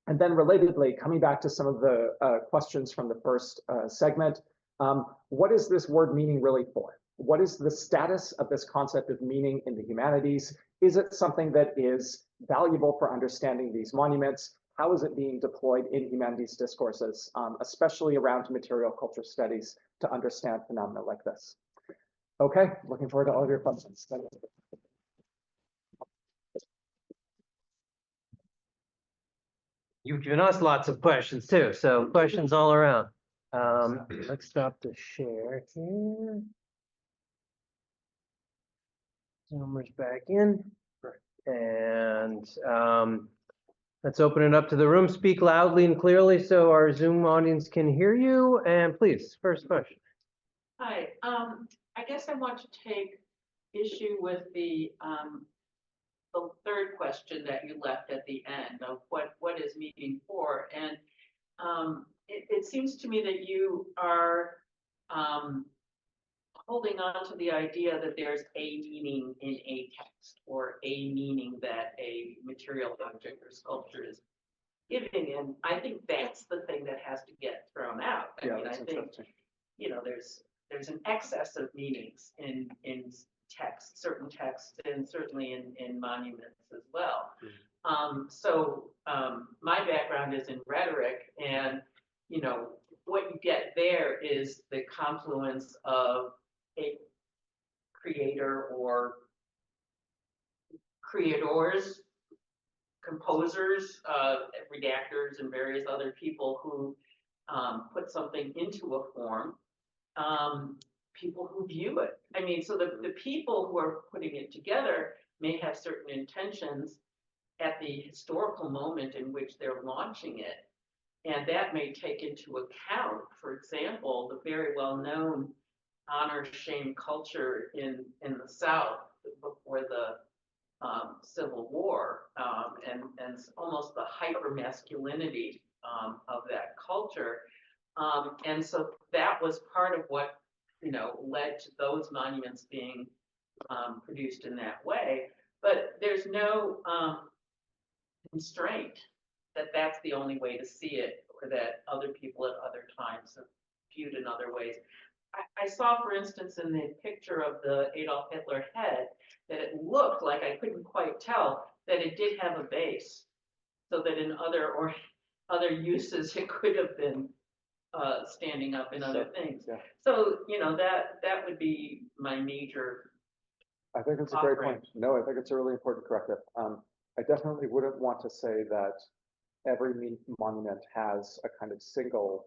Speaker 3: And then relatedly, coming back to some of the questions from the first segment, what is this word meaning really for? What is the status of this concept of meaning in the humanities? Is it something that is valuable for understanding these monuments? How is it being deployed in humanities discourses, especially around material culture studies, to understand phenomena like this? Okay, looking forward to all of your questions. Thank you.
Speaker 1: You've given us lots of questions too, so questions all around. Let's stop the share here. Zoomer's back in. And let's open it up to the room. Speak loudly and clearly so our Zoom audience can hear you. And please, first question.
Speaker 4: Hi, I guess I want to take issue with the third question that you left at the end of what is meaning for. And it seems to me that you are holding on to the idea that there's a meaning in a text, or a meaning that a material object or sculpture is giving. And I think that's the thing that has to get thrown out. I mean, I think, you know, there's an excess of meanings in text, certain texts, and certainly in monuments as well. My background is in rhetoric, and you know what you get there is the confluence of a creator or creators, composers, redactors, and various other people who put something into a form. People who view it. I mean, so the people who are putting it together may have certain intentions at the historical moment in which they're launching it. And that may take into account, for example, the very well-known honor shame culture in the South before the Civil War, and almost the hyper masculinity of that culture. And so that was part of what, you know, led to those monuments being produced in that way. But there's no constraint that that's the only way to see it, or that other people at other times have viewed in other ways. I saw, for instance, in the picture of the Adolf Hitler head, that it looked like, I couldn't quite tell, that it did have a base, so that in other uses it could have been standing up in other things. Yeah. So, you know, that would be my major.
Speaker 3: I think it's a great point. No, I think it's a really important corrective. I definitely wouldn't want to say that every monument has a kind of single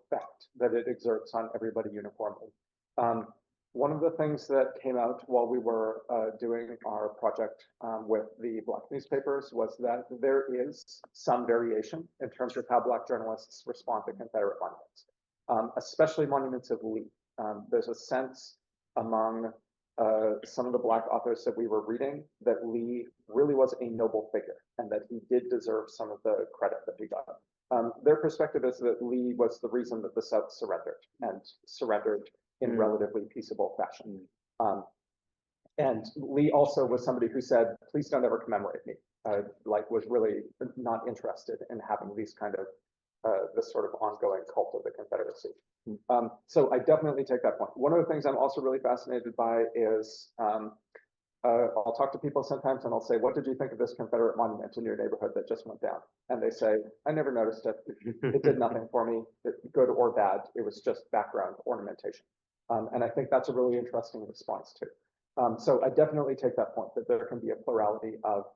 Speaker 3: effect that it exerts on everybody uniformly. One of the things that came out while we were doing our project with the Black newspapers was that there is some variation in terms of how Black journalists respond to Confederate monuments, especially monuments of Lee. There's a sense among some of the Black authors that we were reading that Lee really was a noble figure, and that he did deserve some of the credit that he got. Their perspective is that Lee was the reason that the South surrendered, and surrendered in relatively peaceable fashion. And Lee also was somebody who said, please don't ever commemorate me, like was really not interested in having these kind of, this sort of ongoing cult of the Confederacy. So I definitely take that point. One of the things I'm also really fascinated by is I'll talk to people sometimes and I'll say, what did you think of this Confederate monument in your neighborhood that just went down? And they say, I never noticed it. It did nothing for me, good or bad. It was just background ornamentation. And I think that's a really interesting response too. So I definitely take that point that there can be a plurality of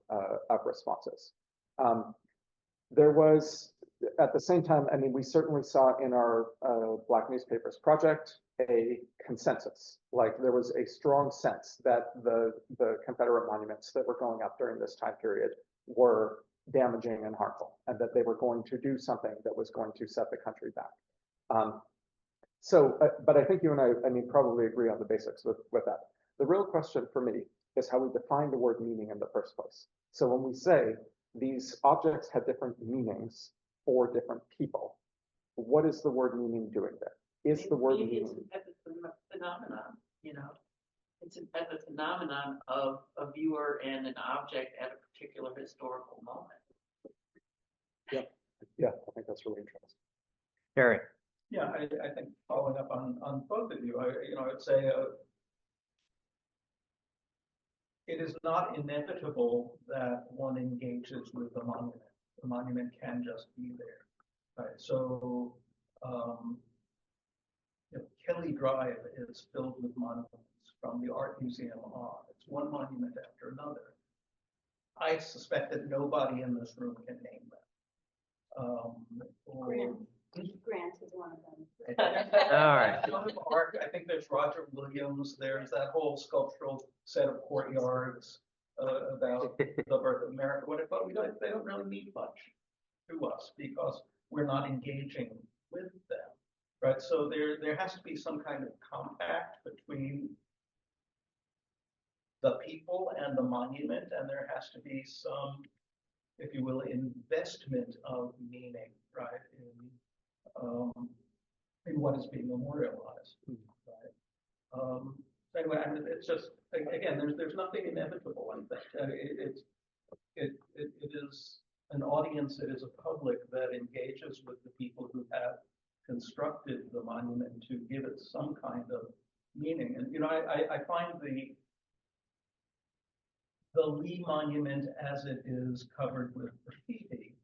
Speaker 3: responses. There was, at the same time, I mean, we certainly saw in our Black Newspapers Project a consensus. Like there was a strong sense that the Confederate monuments that were going up during this time period were damaging and harmful, and that they were going to do something that was going to set the country back. But I think you and I mean, probably agree on the basics with that. The real question for me is how we define the word meaning in the first place. So when we say these objects had different meanings for different people, what is the word meaning doing there? Is the word
Speaker 4: Maybe
Speaker 3: meaning?
Speaker 4: it's a phenomenon, you know, it's an phenomenon of a viewer and an object at a particular historical moment.
Speaker 3: Yeah, I think that's really interesting.
Speaker 1: Harry.
Speaker 2: Yeah, I think following up on both of you, I would say it is not inevitable that one engages with the monument. The monument can just be there, right? So, Kelly Drive is filled with monuments from the Art Museum on. It's one monument after another. I suspect that nobody in this room can name them.
Speaker 5: Grant is one of them.
Speaker 1: All right.
Speaker 2: Joan of Arc, I think there's Roger Williams. There's that whole sculptural set of courtyards about the birth of America. But they don't really mean much to us because we're not engaging with them, right? So there has to be some kind of compact between the people and the monument, and there has to be some, if you will, investment of meaning, right, in what is being memorialized, right? Anyway, I mean, it's just, again, there's nothing inevitable in that. It is an audience, it is a public that engages with the people who have constructed the monument to give it some kind of meaning. And, I find the Lee Monument as it is covered with graffiti,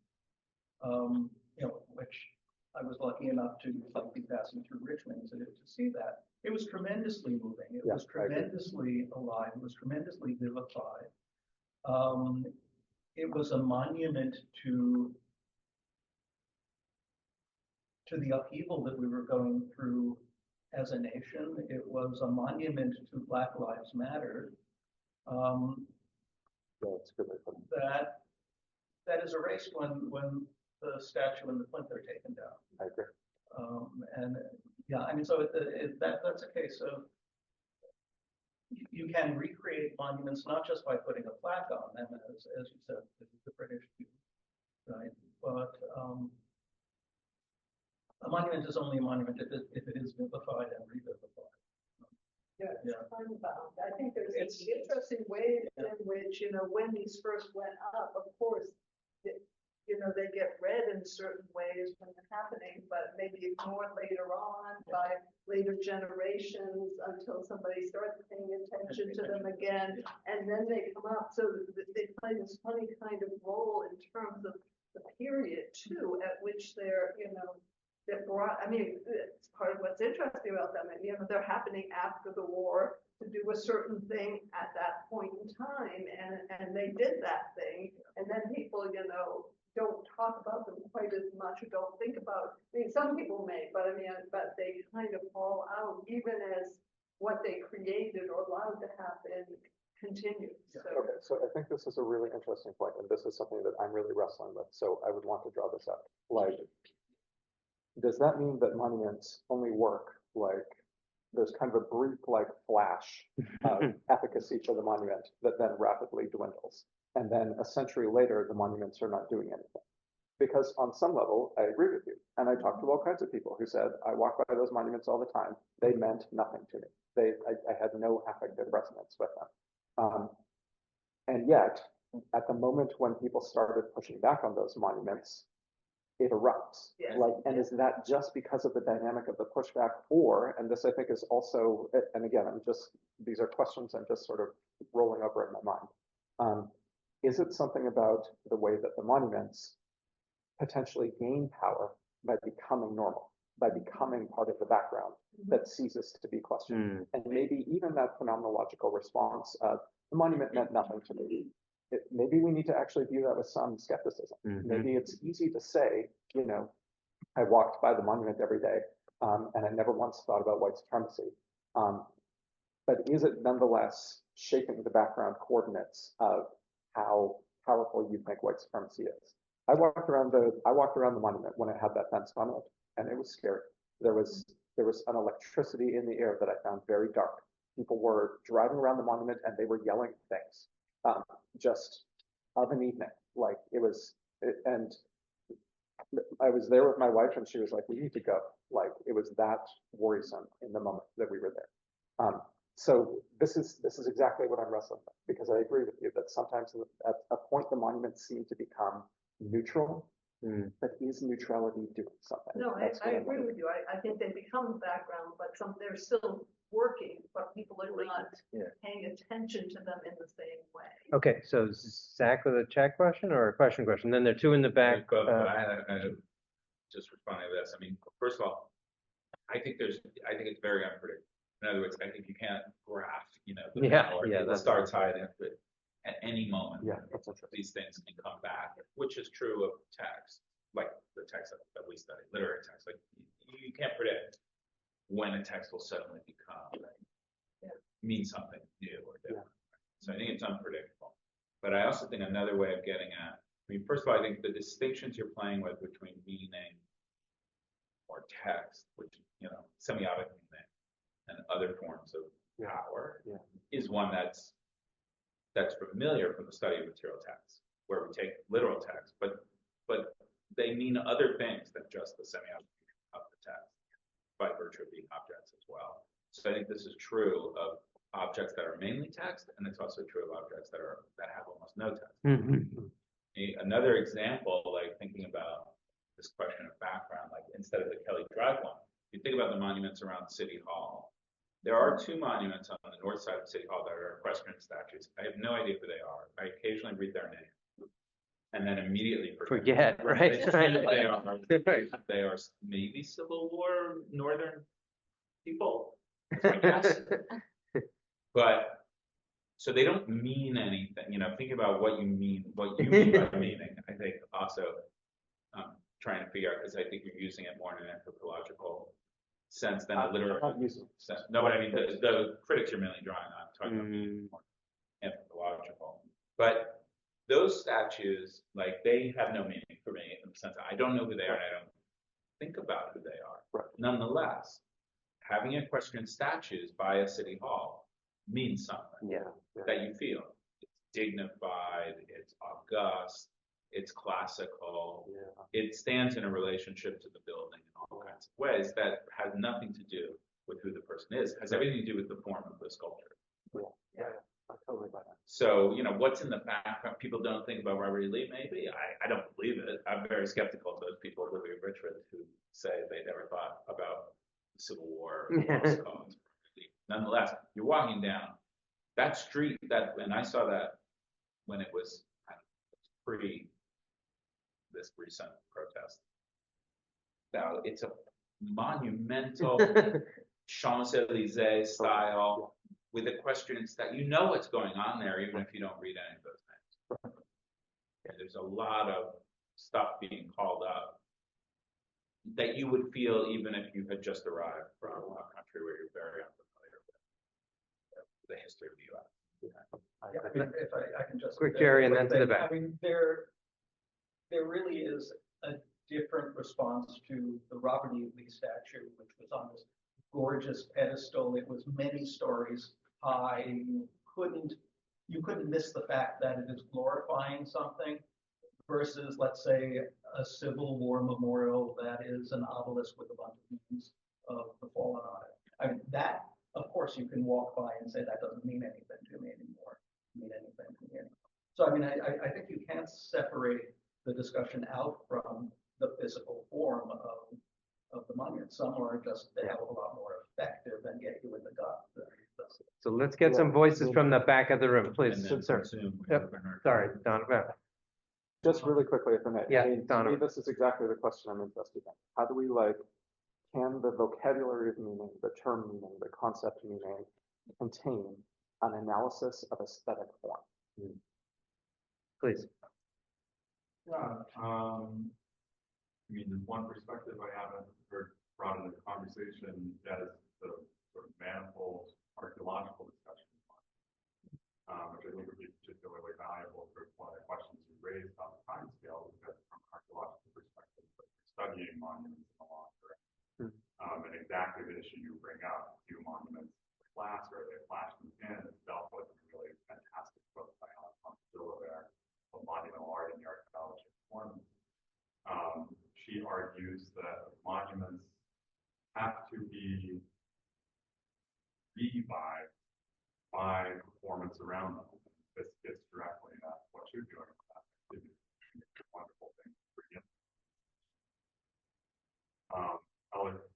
Speaker 2: which I was lucky enough to be passing through Richmond to see that. It was tremendously moving. It was tremendously alive. It was tremendously vivified. It was a monument to the upheaval that we were going through as a nation. It was a monument to Black Lives Matter.
Speaker 3: That's good.
Speaker 2: That is erased when the statue and the plinth are taken down.
Speaker 3: I agree.
Speaker 2: And yeah, I mean, so that's a case of you can recreate monuments not just by putting a plaque on them, as you said, the British do, right? But a monument is only a monument if it is vivified and revivified.
Speaker 5: Yeah,
Speaker 2: Yeah.
Speaker 5: Unbound. I think there's interesting ways in which, when these first went up, of course, they get read in certain ways when they're happening, but maybe ignored later on by later generations until somebody starts paying attention to them again, and then they come up. So they play this funny kind of role in terms of the period too, at which they're brought. I mean, it's part of what's interesting about them. And, they're happening after the war to do a certain thing at that point in time, and they did that thing, and then people, don't talk about them quite as much or don't think about. I mean, some people may, but they kind of fall out even as what they created or allowed to happen continues. So.
Speaker 3: Okay, so I think this is a really interesting point, and this is something that I'm really wrestling with. So I would want to draw this up. Like, does that mean that monuments only work like there's kind of a brief flash of efficacy for the monument that then rapidly dwindles, and then a century later the monuments are not doing anything? Because on some level I agree with you, and I talked to all kinds of people who said I walk by those monuments all the time. They meant nothing to me. I had no affective resonance with them, and yet at the moment when people started pushing back on those monuments, it erupts.
Speaker 5: Yes.
Speaker 3: And is that just because of the dynamic of the pushback, or, and this I think is also, and again, these are questions I'm just sort of rolling over in my mind. Is it something about the way that the monuments potentially gain power by becoming normal, by becoming part of the background that ceases to be questioned? And maybe even that phenomenological response of the monument meant nothing to me. Maybe we need to actually view that with some skepticism. Maybe it's easy to say, you know, I walked by the monument every day, and I never once thought about white supremacy. But is it nonetheless shaping the background coordinates of how powerful you think white supremacy is? I walked around the monument when it had that fence on it, and it was scary. There was an electricity in the air that I found very dark. People were driving around the monument and they were yelling things, just of an evening. Like and I was there with my wife, and she was like, "We need to go." Like, it was that worrisome in the moment that we were there. So this is exactly what I'm wrestling with, because I agree with you that sometimes at a point the monuments seem to become neutral, but is neutrality doing something?
Speaker 5: No, I agree with you. I think they become the background, but they're still working, but people are not paying attention to them in the same way.
Speaker 1: Okay, so Zach with a chat question or a question? Then there are two in the back.
Speaker 6: I just responding to this. I mean, first of all, I think it's very unpredictable. In other words, I think you can't graph, the power. It starts high and at any moment. These things can come back, which is true of text, like the text that we study, literary text. Like you can't predict when a text will suddenly mean something new or different. So I think it's unpredictable. But I also think another way of getting at, I mean, first of all, I think the distinctions you're playing with between meaning or text, which, semiotic meaning and other forms of power is one that's familiar from the study of material text, where we take literal text, but they mean other things than just the semiotic of the text by virtue of being objects as well. So I think this is true of objects that are mainly text, and it's also true of objects that have almost no text. Another example, like thinking about this question of background, like instead of the Kelly Drive one, you think about the monuments around City Hall. There are two monuments on the north side of City Hall that are equestrian statues. I have no idea who they are. I occasionally read their name and then immediately forget.
Speaker 1: Right?
Speaker 6: They are maybe Civil War Northern people. That's my guess. But so they don't mean anything. Think about what you mean by meaning. I think also trying to figure out, because I think you're using it more in an anthropological sense than a literary sense. No, but I mean the critics are mainly drawing on talking about more anthropological. But those statues, like, they have no meaning for me in the sense that I don't know who they are and I don't think about who they are.
Speaker 3: Right.
Speaker 6: Nonetheless, having equestrian statues by a city hall means something that you feel. It's dignified, it's august, it's classical, it stands in a relationship to the building in all kinds of ways that has nothing to do with who the person is. It has everything to do with the form of the sculpture.
Speaker 3: I totally buy that.
Speaker 6: So, what's in the background? People don't think about Robert E. Lee, maybe. I don't believe it. I'm very skeptical of those people, Ludwik Richmond, who say they never thought about the Civil War or lost cause. Nonetheless, you're walking down that street, and I saw that when it was pre this recent protest. Now, it's a monumental Champs-Élysées style with equestrians that what's going on there, even if you don't read any of those things. And there's a lot of stuff being called up that you would feel even if you had just arrived from a country where you're very unfamiliar with the history of the U.S.
Speaker 2: If I can just
Speaker 1: Quick, Jerry, and then to the back.
Speaker 2: I mean, there really is a different response to the Robert E. Lee statue, which was on this gorgeous pedestal. It was many stories high. You couldn't miss the fact that it is glorifying something versus, let's say, a Civil War memorial that is an obelisk with a bunch of names of the fallen on it. I mean, that, of course, you can walk by and say that doesn't mean anything to me anymore. So I mean, I think you can't separate the discussion out from the physical form of the monument. Some are just, they have a lot more effective and get you in the gut.
Speaker 1: So let's get some voices from the back of the room, please,
Speaker 6: And then
Speaker 1: sir.
Speaker 6: from Zoom, we
Speaker 1: Yep.
Speaker 6: have Bernard.
Speaker 1: Sorry, Donovan.
Speaker 3: Just really quickly, if I may.
Speaker 1: Yeah,
Speaker 3: I mean, to me,
Speaker 1: Donovan.
Speaker 3: this is exactly the question I'm interested in. How do we can the vocabulary of meaning, the term meaning, the concept meaning contain an analysis of aesthetic form?
Speaker 1: Please.
Speaker 7: Yeah, I mean, there's one perspective I haven't heard brought into the conversation that is the sort of manifold archaeological discussion, which I think would be particularly valuable for one of the questions you raised about the time scale, because from an archaeological perspective, but studying monuments in the long term. And exactly the issue you bring up, do monuments last or they flash them in, it's dealt with in a really fantastic book by Alan there, Monumental Art in the Archaeology of Performance. She argues that monuments have to be revived by performance around them. This gets directly at what you're doing with that activity. It's a wonderful thing for you.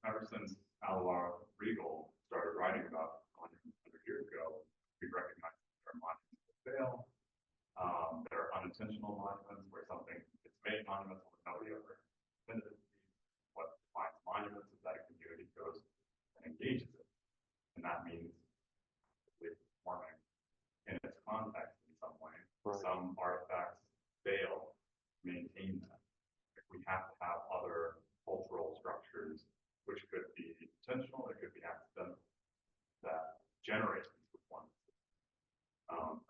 Speaker 7: Ever since Alvar Regal started writing about monuments 100 years ago, we recognize that there are monuments that fail. There are unintentional monuments where something gets made monumental and nobody ever intended it to be. What defines monuments is that a community goes and engages it. And that means performing in its context in some way. Right. Some artifacts fail to maintain that. If we have to have other cultural structures, which could be intentional, it could be accidental, that generate these performances.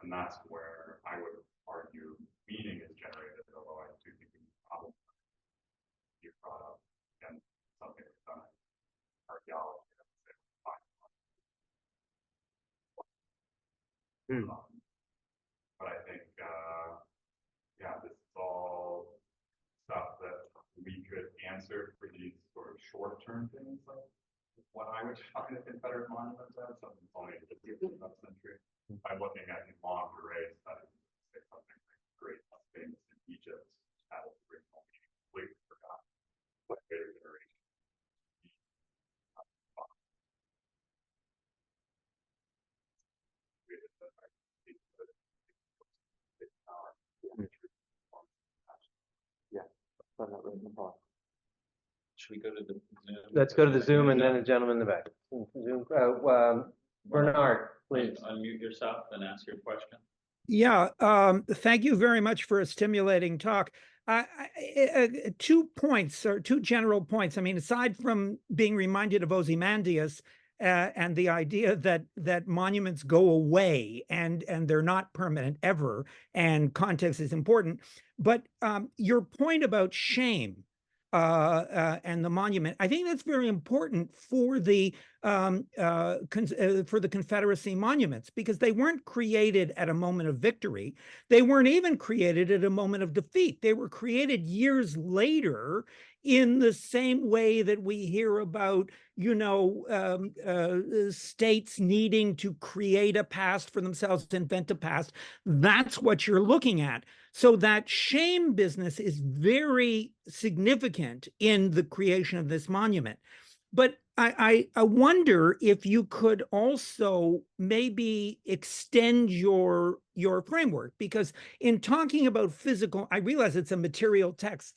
Speaker 7: And that's where I would argue meaning is generated, although I do think we probably you brought up and something that's done in archaeology. But I think, yeah, this is all stuff that we could answer for these sort of short-term things, like what I would find a Confederate monument as, something that's only in the 15th century, by looking at these long array studies, say something like great famous in Egypt, had its original meaning completely forgotten, but later generations.
Speaker 3: Yeah, that's not really important.
Speaker 6: Should we go to the Zoom?
Speaker 1: Let's go to the Zoom and then the gentleman in the back. Zoom, Bernard, please.
Speaker 6: Unmute yourself and ask your question.
Speaker 8: Yeah, thank you very much for a stimulating talk. 2 points, or 2 general points. I mean, aside from being reminded of Ozymandias and the idea that monuments go away and they're not permanent ever, and context is important, but your point about shame and the monument, I think that's very important for the Confederacy monuments, because they weren't created at a moment of victory. They weren't even created at a moment of defeat. They were created years later in the same way that we hear about, states needing to create a past for themselves, to invent a past. That's what you're looking at. So that shame business is very significant in the creation of this monument. But I wonder if you could also maybe extend your framework, because in talking about physical, I realize it's a material text,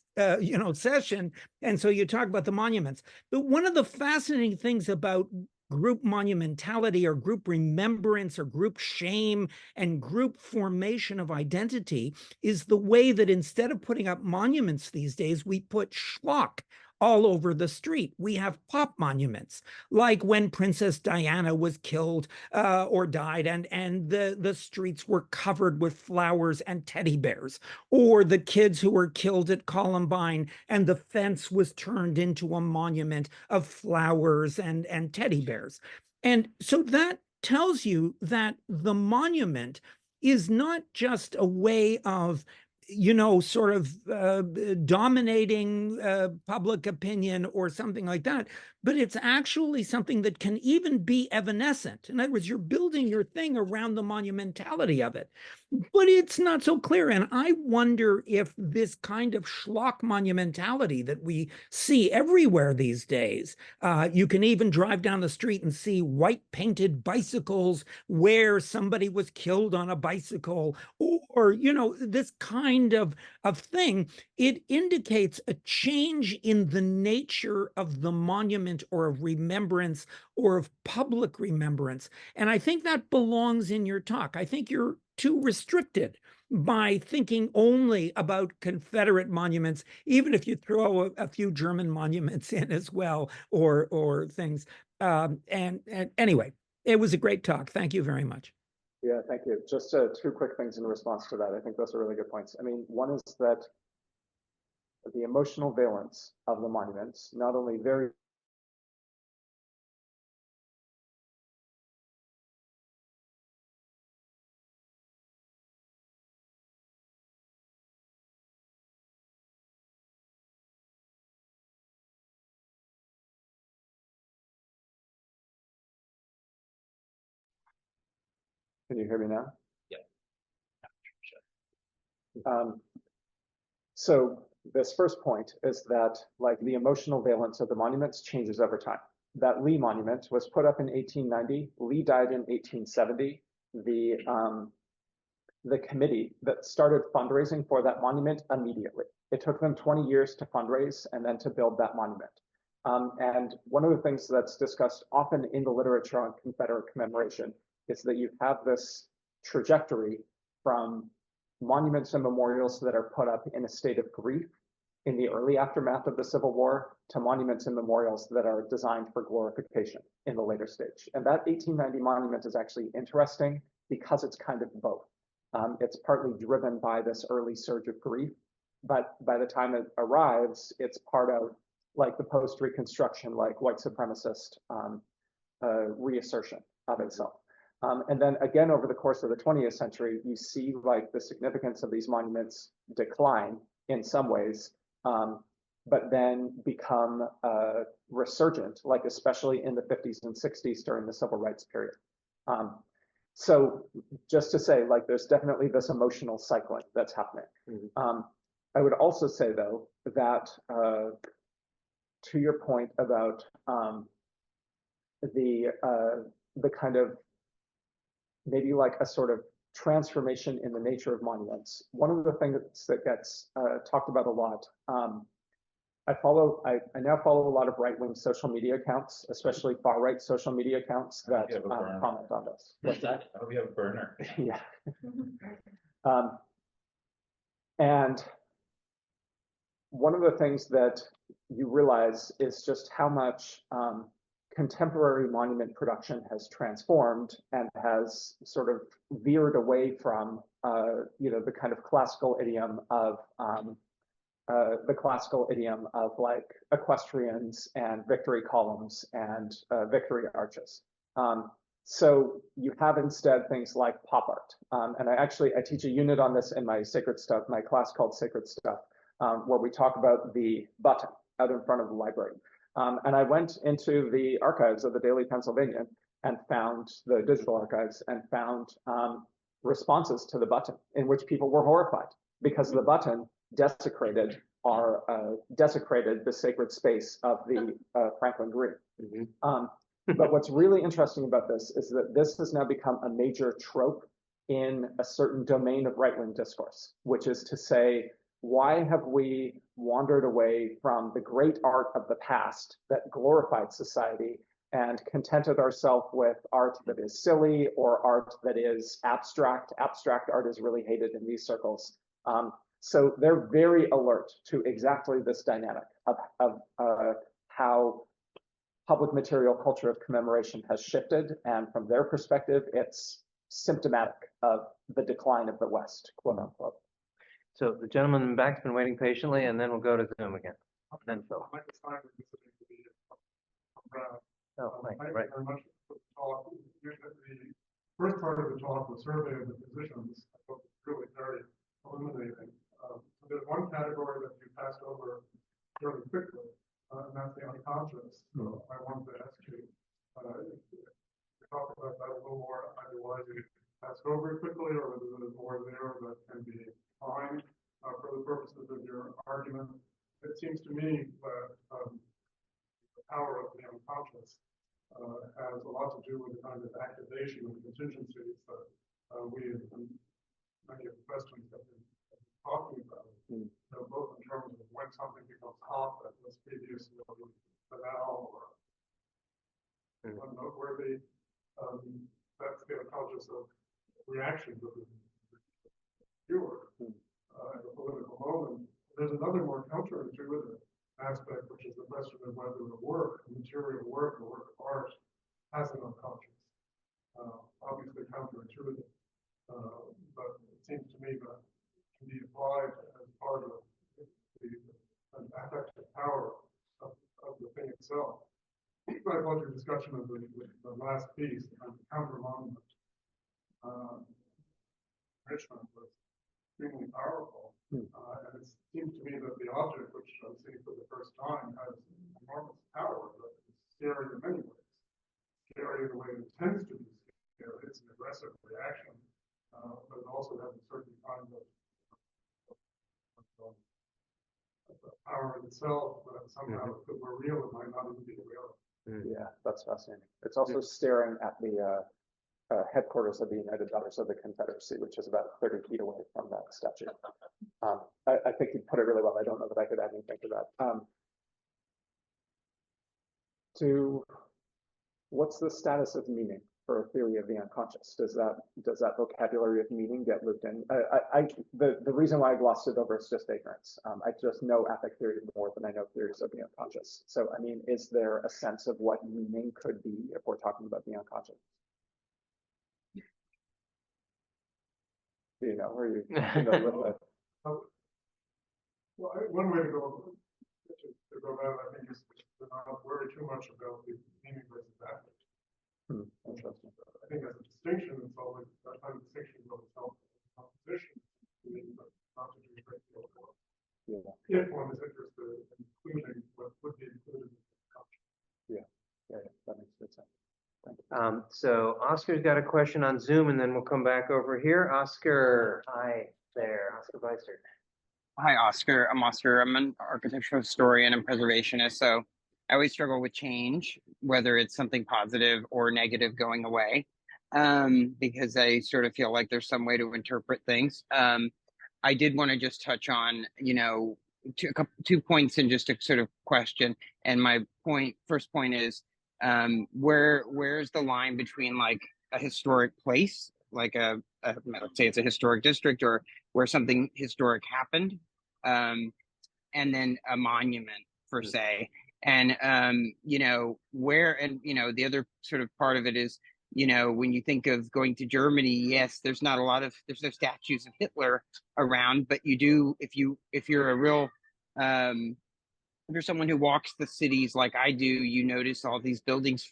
Speaker 8: session, and so you talk about the monuments. But one of the fascinating things about group monumentality or group remembrance or group shame and group formation of identity is the way that instead of putting up monuments these days, we put schlock all over the street. We have pop monuments, like when Princess Diana was killed or died, and the streets were covered with flowers and teddy bears, or the kids who were killed at Columbine and the fence was turned into a monument of flowers and teddy bears. And so that tells you that the monument is not just a way of sort of dominating public opinion or something like that, but it's actually something that can even be evanescent. In other words, you're building your thing around the monumentality of it, but it's not so clear. And I wonder if this kind of schlock monumentality that we see everywhere these days, you can even drive down the street and see white painted bicycles where somebody was killed on a bicycle, or this kind of thing. It indicates a change in the nature of the monument or of remembrance or of public remembrance. And I think that belongs in your talk. I think you're too restricted by thinking only about Confederate monuments, even if you throw a few German monuments in as well, or things. And anyway, it was a great talk. Thank you very much.
Speaker 3: Yeah, thank you. Just two quick things in response to that. I think those are really good points. I mean, one is that the emotional valence of the monuments, not only very Can you hear me now?
Speaker 6: Yeah.
Speaker 3: So this first point is that like the emotional valence of the monuments changes over time. That Lee monument was put up in 1890. Lee died in 1870. The committee that started fundraising for that monument immediately. It took them 20 years to fundraise and then to build that monument. And one of the things that's discussed often in the literature on Confederate commemoration is that you have this trajectory from monuments and memorials that are put up in a state of grief in the early aftermath of the Civil War to monuments and memorials that are designed for glorification in the later stage. And that 1890 monument is actually interesting because it's kind of both. It's partly driven by this early surge of grief, but by the time it arrives, it's part of like the post-Reconstruction, like white supremacist reassertion of itself. And then again, over the course of the 20th century, you see like the significance of these monuments decline in some ways, but then become resurgent, like especially in the 50s and 60s during the civil rights period. So just to say, like, there's definitely this emotional cycling that's happening. Mm-hmm. I would also say, though, that to your point about the kind of maybe like a sort of transformation in the nature of monuments. One of the things that gets talked about a lot. I now follow a lot of right-wing social media accounts, especially far-right social media accounts that comment on this.
Speaker 6: What's that? Oh, we have a burner.
Speaker 3: Yeah. And one of the things that you realize is just how much contemporary monument production has transformed and has sort of veered away from, the kind of classical idiom of like equestrians and victory columns and victory arches. So you have instead things like pop art. And I teach a unit on this in my Sacred Stuff, my class called Sacred Stuff, where we talk about the button out in front of the library. And I went into the archives of the Daily Pennsylvanian and found the digital archives and found responses to the button in which people were horrified because the button desecrated the sacred space of the Franklin Green. Mm-hmm. But what's really interesting about this is that this has now become a major trope in a certain domain of right-wing discourse, which is to say, why have we wandered away from the great art of the past that glorified society and contented ourselves with art that is silly or art that is abstract? Abstract art is really hated in these circles. So they're very alert to exactly this dynamic of how public material culture of commemoration has shifted. And from their perspective, it's symptomatic of the decline of the West, quote unquote.
Speaker 1: So the gentleman in the back's been waiting patiently, and then we'll go to Zoom again. And then Phil.
Speaker 7: Mike is fine with listening to the
Speaker 1: Oh, Mike,
Speaker 7: thank
Speaker 1: right.
Speaker 7: you very much for the talk. The first part of the talk, the survey of the physicians, I thought was really very illuminating.
Speaker 9: there's one category that you passed over really quickly, and that's the unconscious. So I wanted to ask you, to talk about that a little more, either why you passed over it quickly, or whether there's more there that can be defined for the purposes of your argument. It seems to me that the power of the unconscious has a lot to do with the kind of activation and contingencies that we, in many of the questions that we've been talking about, you know, both in terms of when something becomes hot that was previously banal or unnoteworthy. That's the unconscious of reactions of the viewer in a political moment. There's another more counterintuitive aspect, which is the question of whether the work, the material work, the work of art, has an unconscious. Obviously counterintuitive, but it seems to me that can be applied as part of an affective power of the thing itself. I thought your discussion of the last piece, the counter monument, Richmond, was extremely powerful. And it seems to me that the object, which I'm seeing for the first time, has enormous power, but it's scary in many ways. Scary in the way it tends to be scary. It's an aggressive reaction, but it also has a certain kind of power in itself, but somehow if it were real, it might not even be real.
Speaker 3: Yeah, that's fascinating. It's also staring at the headquarters of the United Daughters of the Confederacy, which is about 30 feet away from that statue. I think you put it really well. I don't know that I could add anything to that. What's the status of meaning for a theory of the unconscious? Does that vocabulary of meaning get looped in? The reason why I glossed it over is just ignorance. I just know affect theory more than I know theories of the unconscious. So, I mean, is there a sense of what meaning could be if we're talking about the unconscious? Do you know, or are you familiar with that?
Speaker 9: Well, one way to go about it, I think, is to not worry too much about the meaning versus affect.
Speaker 3: Interesting.
Speaker 9: I think as a distinction, it's always that kind of distinction is always helpful in composition, but not to do a great deal of work. If one is interested in including what would be included in the culture. Yeah, that makes good sense.
Speaker 1: So Oscar's got a question on Zoom, and then we'll come back over here. Oscar, hi there, Oscar Beister.
Speaker 10: Hi, Oscar. I'm Oscar. I'm an architectural historian and preservationist. So I always struggle with change, whether it's something positive or negative going away, because I sort of feel like there's some way to interpret things. I did want to just touch on, you know, two points in just a sort of question. And my first point is, where's the line between like a historic place, like let's say it's a historic district, or where something historic happened, and then a monument per se. And, you know, the other sort of part of it is, you know, when you think of going to Germany, yes, there's no statues of Hitler around, but you do, if you're a real, if you're someone who walks the cities like I do, you notice all these buildings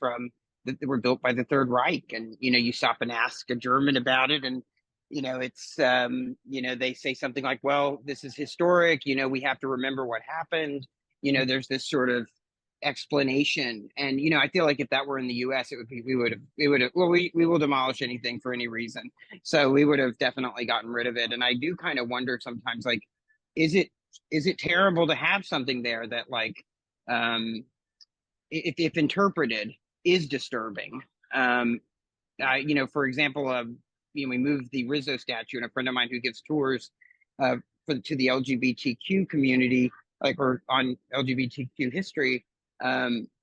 Speaker 10: that were built by the Third Reich, and, you know, you stop and ask a German about it, and, you know, it's, you know, they say something like, well, this is historic, you know, we have to remember what happened. You know, there's this sort of explanation. And, you know, I feel like if that were in the US, we will demolish anything for any reason. So we would have definitely gotten rid of it. And I do kind of wonder sometimes, like, is it terrible to have something there that, like, if interpreted, is disturbing? You know, for example, you know, we moved the Rizzo statue, and a friend of mine who gives tours to the LGBTQ community, like, or on LGBTQ history,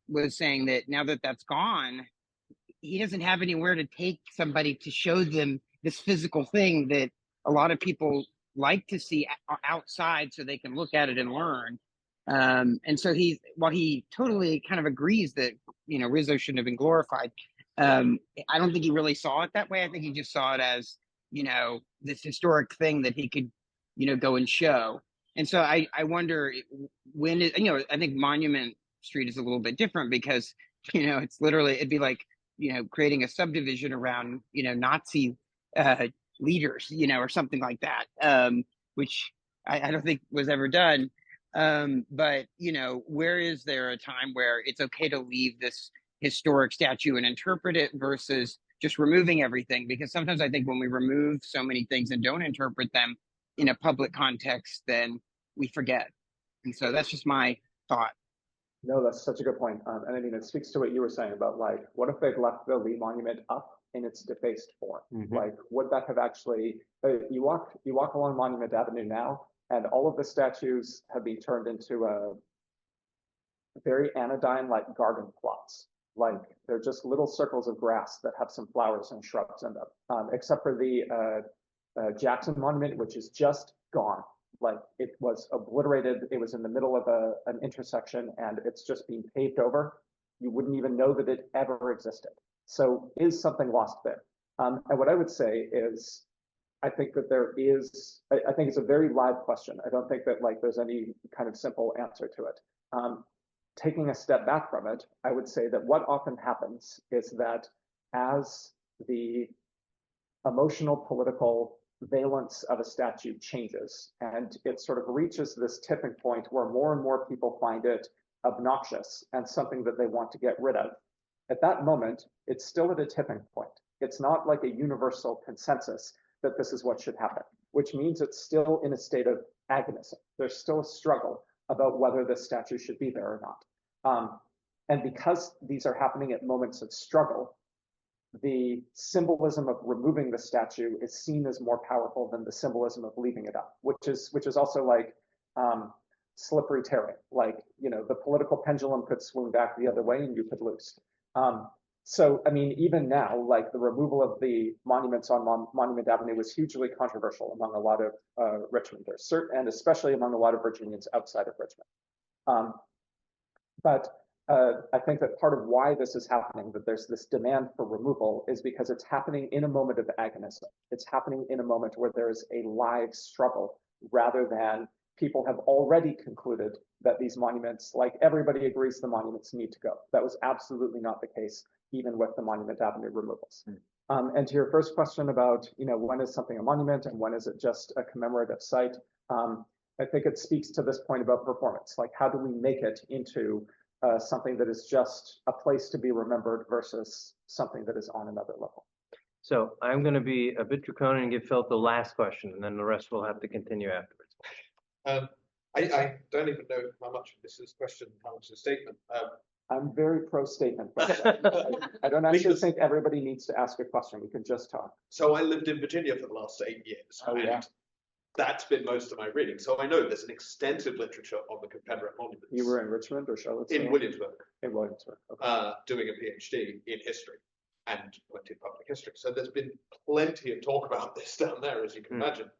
Speaker 10: was saying that now that that's gone, he doesn't have anywhere to take somebody to show them this physical thing that a lot of people like to see outside so they can look at it and learn. And so while he totally kind of agrees that, you know, Rizzo shouldn't have been glorified, I don't think he really saw it that way. I think he just saw it as, you know, this historic thing that he could, you know, go and show. And so I wonder when, you know, I think Monument Street is a little bit different because, you know, it'd be like, you know, creating a subdivision around, you know, Nazi leaders, you know, or something like that, which I don't think was ever done. But you know, where is there a time where it's okay to leave this historic statue and interpret it versus just removing everything? Because sometimes I think when we remove so many things and don't interpret them in a public context, then we forget. And so that's just my thought.
Speaker 3: No, that's such a good point. And I mean, it speaks to what you were saying about like, what if they'd left the Lee Monument up in its defaced form? Like, would that have actually, you walk along Monument Avenue now, and all of the statues have been turned into a very anodyne, like garden plots. Like, they're just little circles of grass that have some flowers and shrubs in them, except for the Jackson Monument, which is just gone. Like, it was obliterated. It was in the middle of an intersection, and it's just being paved over. You wouldn't even know that it ever existed. So is something lost there? And what I would say is, I think that there is, I think it's a very live question. I don't think that like there's any kind of simple answer to it. Taking a step back from it, I would say that what often happens is that as the emotional, political valence of a statue changes, and it sort of reaches this tipping point where more and more people find it obnoxious and something that they want to get rid of. At that moment, it's still at a tipping point. It's not like a universal consensus that this is what should happen, which means it's still in a state of agonism. There's still a struggle about whether this statue should be there or not. And because these are happening at moments of struggle, the symbolism of removing the statue is seen as more powerful than the symbolism of leaving it up, which is also like slippery terrain. Like, you know, the political pendulum could swing back the other way and you could lose. So, I mean, even now, like the removal of the monuments on Monument Avenue was hugely controversial among a lot of Richmonders, and especially among a lot of Virginians outside of Richmond. But I think that part of why this is happening, that there's this demand for removal, is because it's happening in a moment of agonism. It's happening in a moment where there is a live struggle, rather than people have already concluded that these monuments, like everybody agrees the monuments need to go. That was absolutely not the case, even with the Monument Avenue removals. And to your first question about, you know, when is something a monument and when is it just a commemorative site? I think it speaks to this point about performance. Like, how do we make it into something that is just a place to be remembered versus something that is on another level?
Speaker 1: So I'm going to be a bit draconian and give Philip the last question, and then the rest will have to continue afterwards.
Speaker 11: I don't even know how much of this is question, how much is a statement.
Speaker 3: I'm very pro statement, but I don't actually think everybody needs to ask a question. We can just talk.
Speaker 11: So I lived in Virginia for the last 8 years.
Speaker 3: Oh, yeah.
Speaker 11: That's been most of my reading. So I know there's an extensive literature on the Confederate monuments.
Speaker 3: You were in Richmond or Charlottesville?
Speaker 11: In Williamsburg.
Speaker 3: In Williamsburg. Okay.
Speaker 11: Doing a PhD in history and plenty of public history. So there's been plenty of talk about this down there, as you can imagine.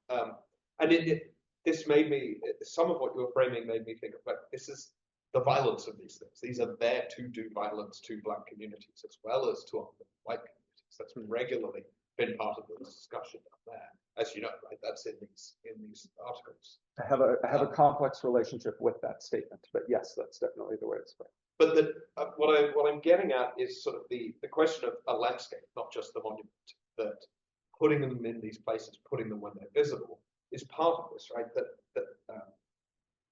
Speaker 11: And this made me, some of what you were framing made me think of, like, this is the violence of these things. These are there to do violence to Black communities as well as to other white communities. That's regularly been part of the discussion up there, as you know, right? That's in these articles.
Speaker 3: I have a complex relationship with that statement, but yes, that's definitely the way it's framed.
Speaker 11: But what I'm getting at is sort of the question of a landscape, not just the monument. That putting them in these places, putting them when they're visible, is part of this, right? That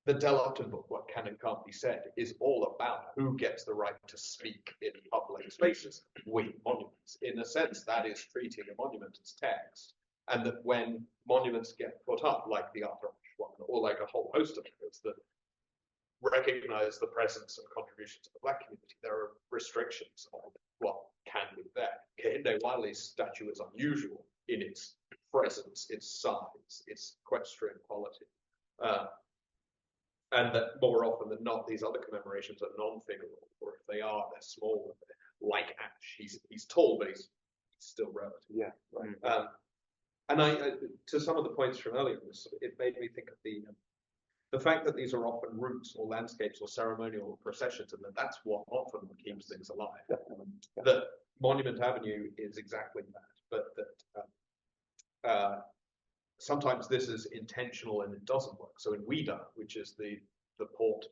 Speaker 11: the Dell Upton book, What Can and Can't Be Said, is all about who gets the right to speak in public spaces with monuments. In a sense, that is treating a monument as text, and that when monuments get put up, like the Arthur Ashe one, or like a whole host of others that recognize the presence and contributions of the Black community, there are restrictions on what can be there. Kehinde Wiley's statue is unusual in its presence, its size, its equestrian quality. And that more often than not, these other commemorations are non-figural, or if they are, they're small, like Ashe. He's tall, but he's still relative.
Speaker 3: Yeah, right.
Speaker 11: And I to some of the points from earlier, it made me think of the fact that these are often routes or landscapes or ceremonial processions, and that's what often keeps things alive.
Speaker 3: Definitely. Yeah.
Speaker 11: That Monument Avenue is exactly that, but that sometimes this is intentional and it doesn't work. So in Ouida, which is the port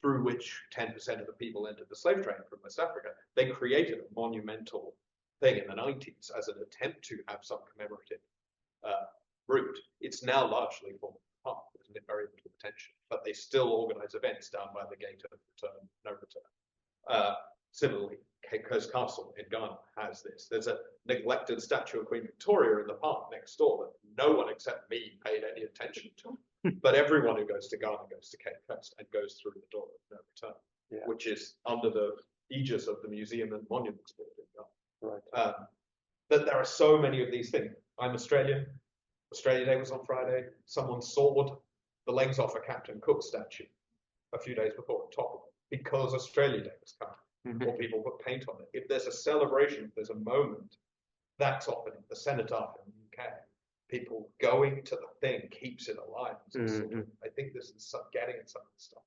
Speaker 11: through which 10% of the people entered the slave trade from West Africa, they created a monumental thing in the 90s as an attempt to have some commemorative route. It's now largely formed part, isn't it? Very little attention, but they still organize events down by the gate of return, no return. Similarly, Coast Castle in Ghana has this. There's a neglected statue of Queen Victoria in the park next door that no one except me paid any attention to. But everyone who goes to Ghana goes to Cape Coast and goes through the door of no return, which is under the aegis of the Museum and Monuments Board in Ghana.
Speaker 3: Right.
Speaker 11: That there are so many of these things. I'm Australian. Australia Day was on Friday. Someone sawed the legs off a Captain Cook statue a few days before on top of it because Australia Day was coming. Or people put paint on it. If there's a celebration, if there's a moment, that's often the Cenotaph in the UK. People going to the thing keeps it alive. I think this is getting at some of the stuff.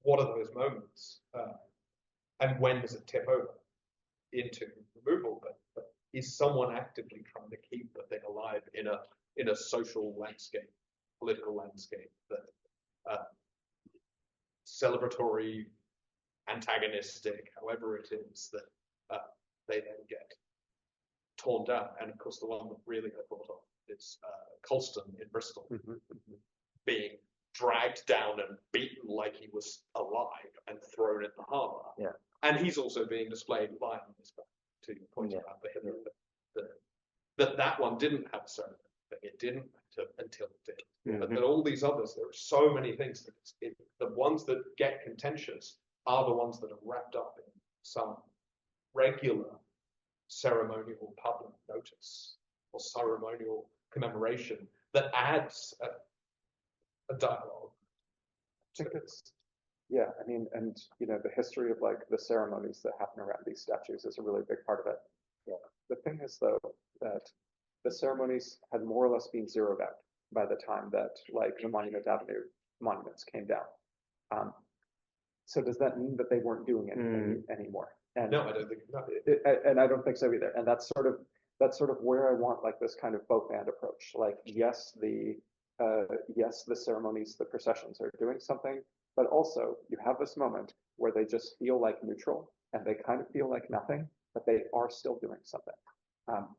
Speaker 11: What are those moments? And when does it tip over into removal? But is someone actively trying to keep the thing alive in a social landscape, political landscape that celebratory, antagonistic, however it is that they then get torn down? And of course, the one that really I thought of is Colston in Bristol, being dragged down and beaten like he was alive and thrown in the harbour.
Speaker 1: Yeah.
Speaker 11: And he's also being displayed lying on his back, to your point about the Hitler. That one didn't have a certain thing. It didn't matter until it did. But all these others, there are so many things that the ones that get contentious are the ones that are wrapped up in some regular ceremonial public notice or ceremonial commemoration that adds a dialogue.
Speaker 3: I think it's, yeah, I mean, and the history of like the ceremonies that happen around these statues is a really big part of it. Yeah. The thing is though, that the ceremonies had more or less been zeroed out by the time that like the Monument Avenue monuments came down. So does that mean that they weren't doing anything anymore? And
Speaker 11: no, I don't think. No.
Speaker 3: And I don't think so either. And that's sort of where I want like this kind of both and approach. Like yes, the ceremonies, the processions are doing something, but also you have this moment where they just feel like neutral and they kind of feel like nothing, but they are still doing something.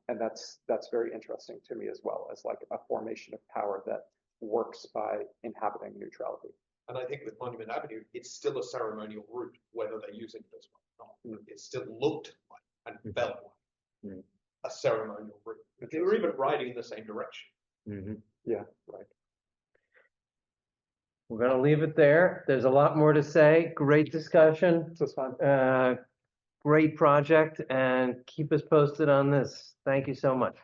Speaker 3: And that's very interesting to me as well as like a formation of power that works by inhabiting neutrality.
Speaker 11: And I think with Monument Avenue, it's still a ceremonial route, whether they're using it as well or not. It still looked like and felt like a ceremonial route. But they were even riding in the same direction.
Speaker 3: Yeah, right.
Speaker 1: We're going to leave it there. There's a lot more to say. Great discussion.
Speaker 3: This was fun.
Speaker 1: Great project, and keep us posted on this. Thank you so much.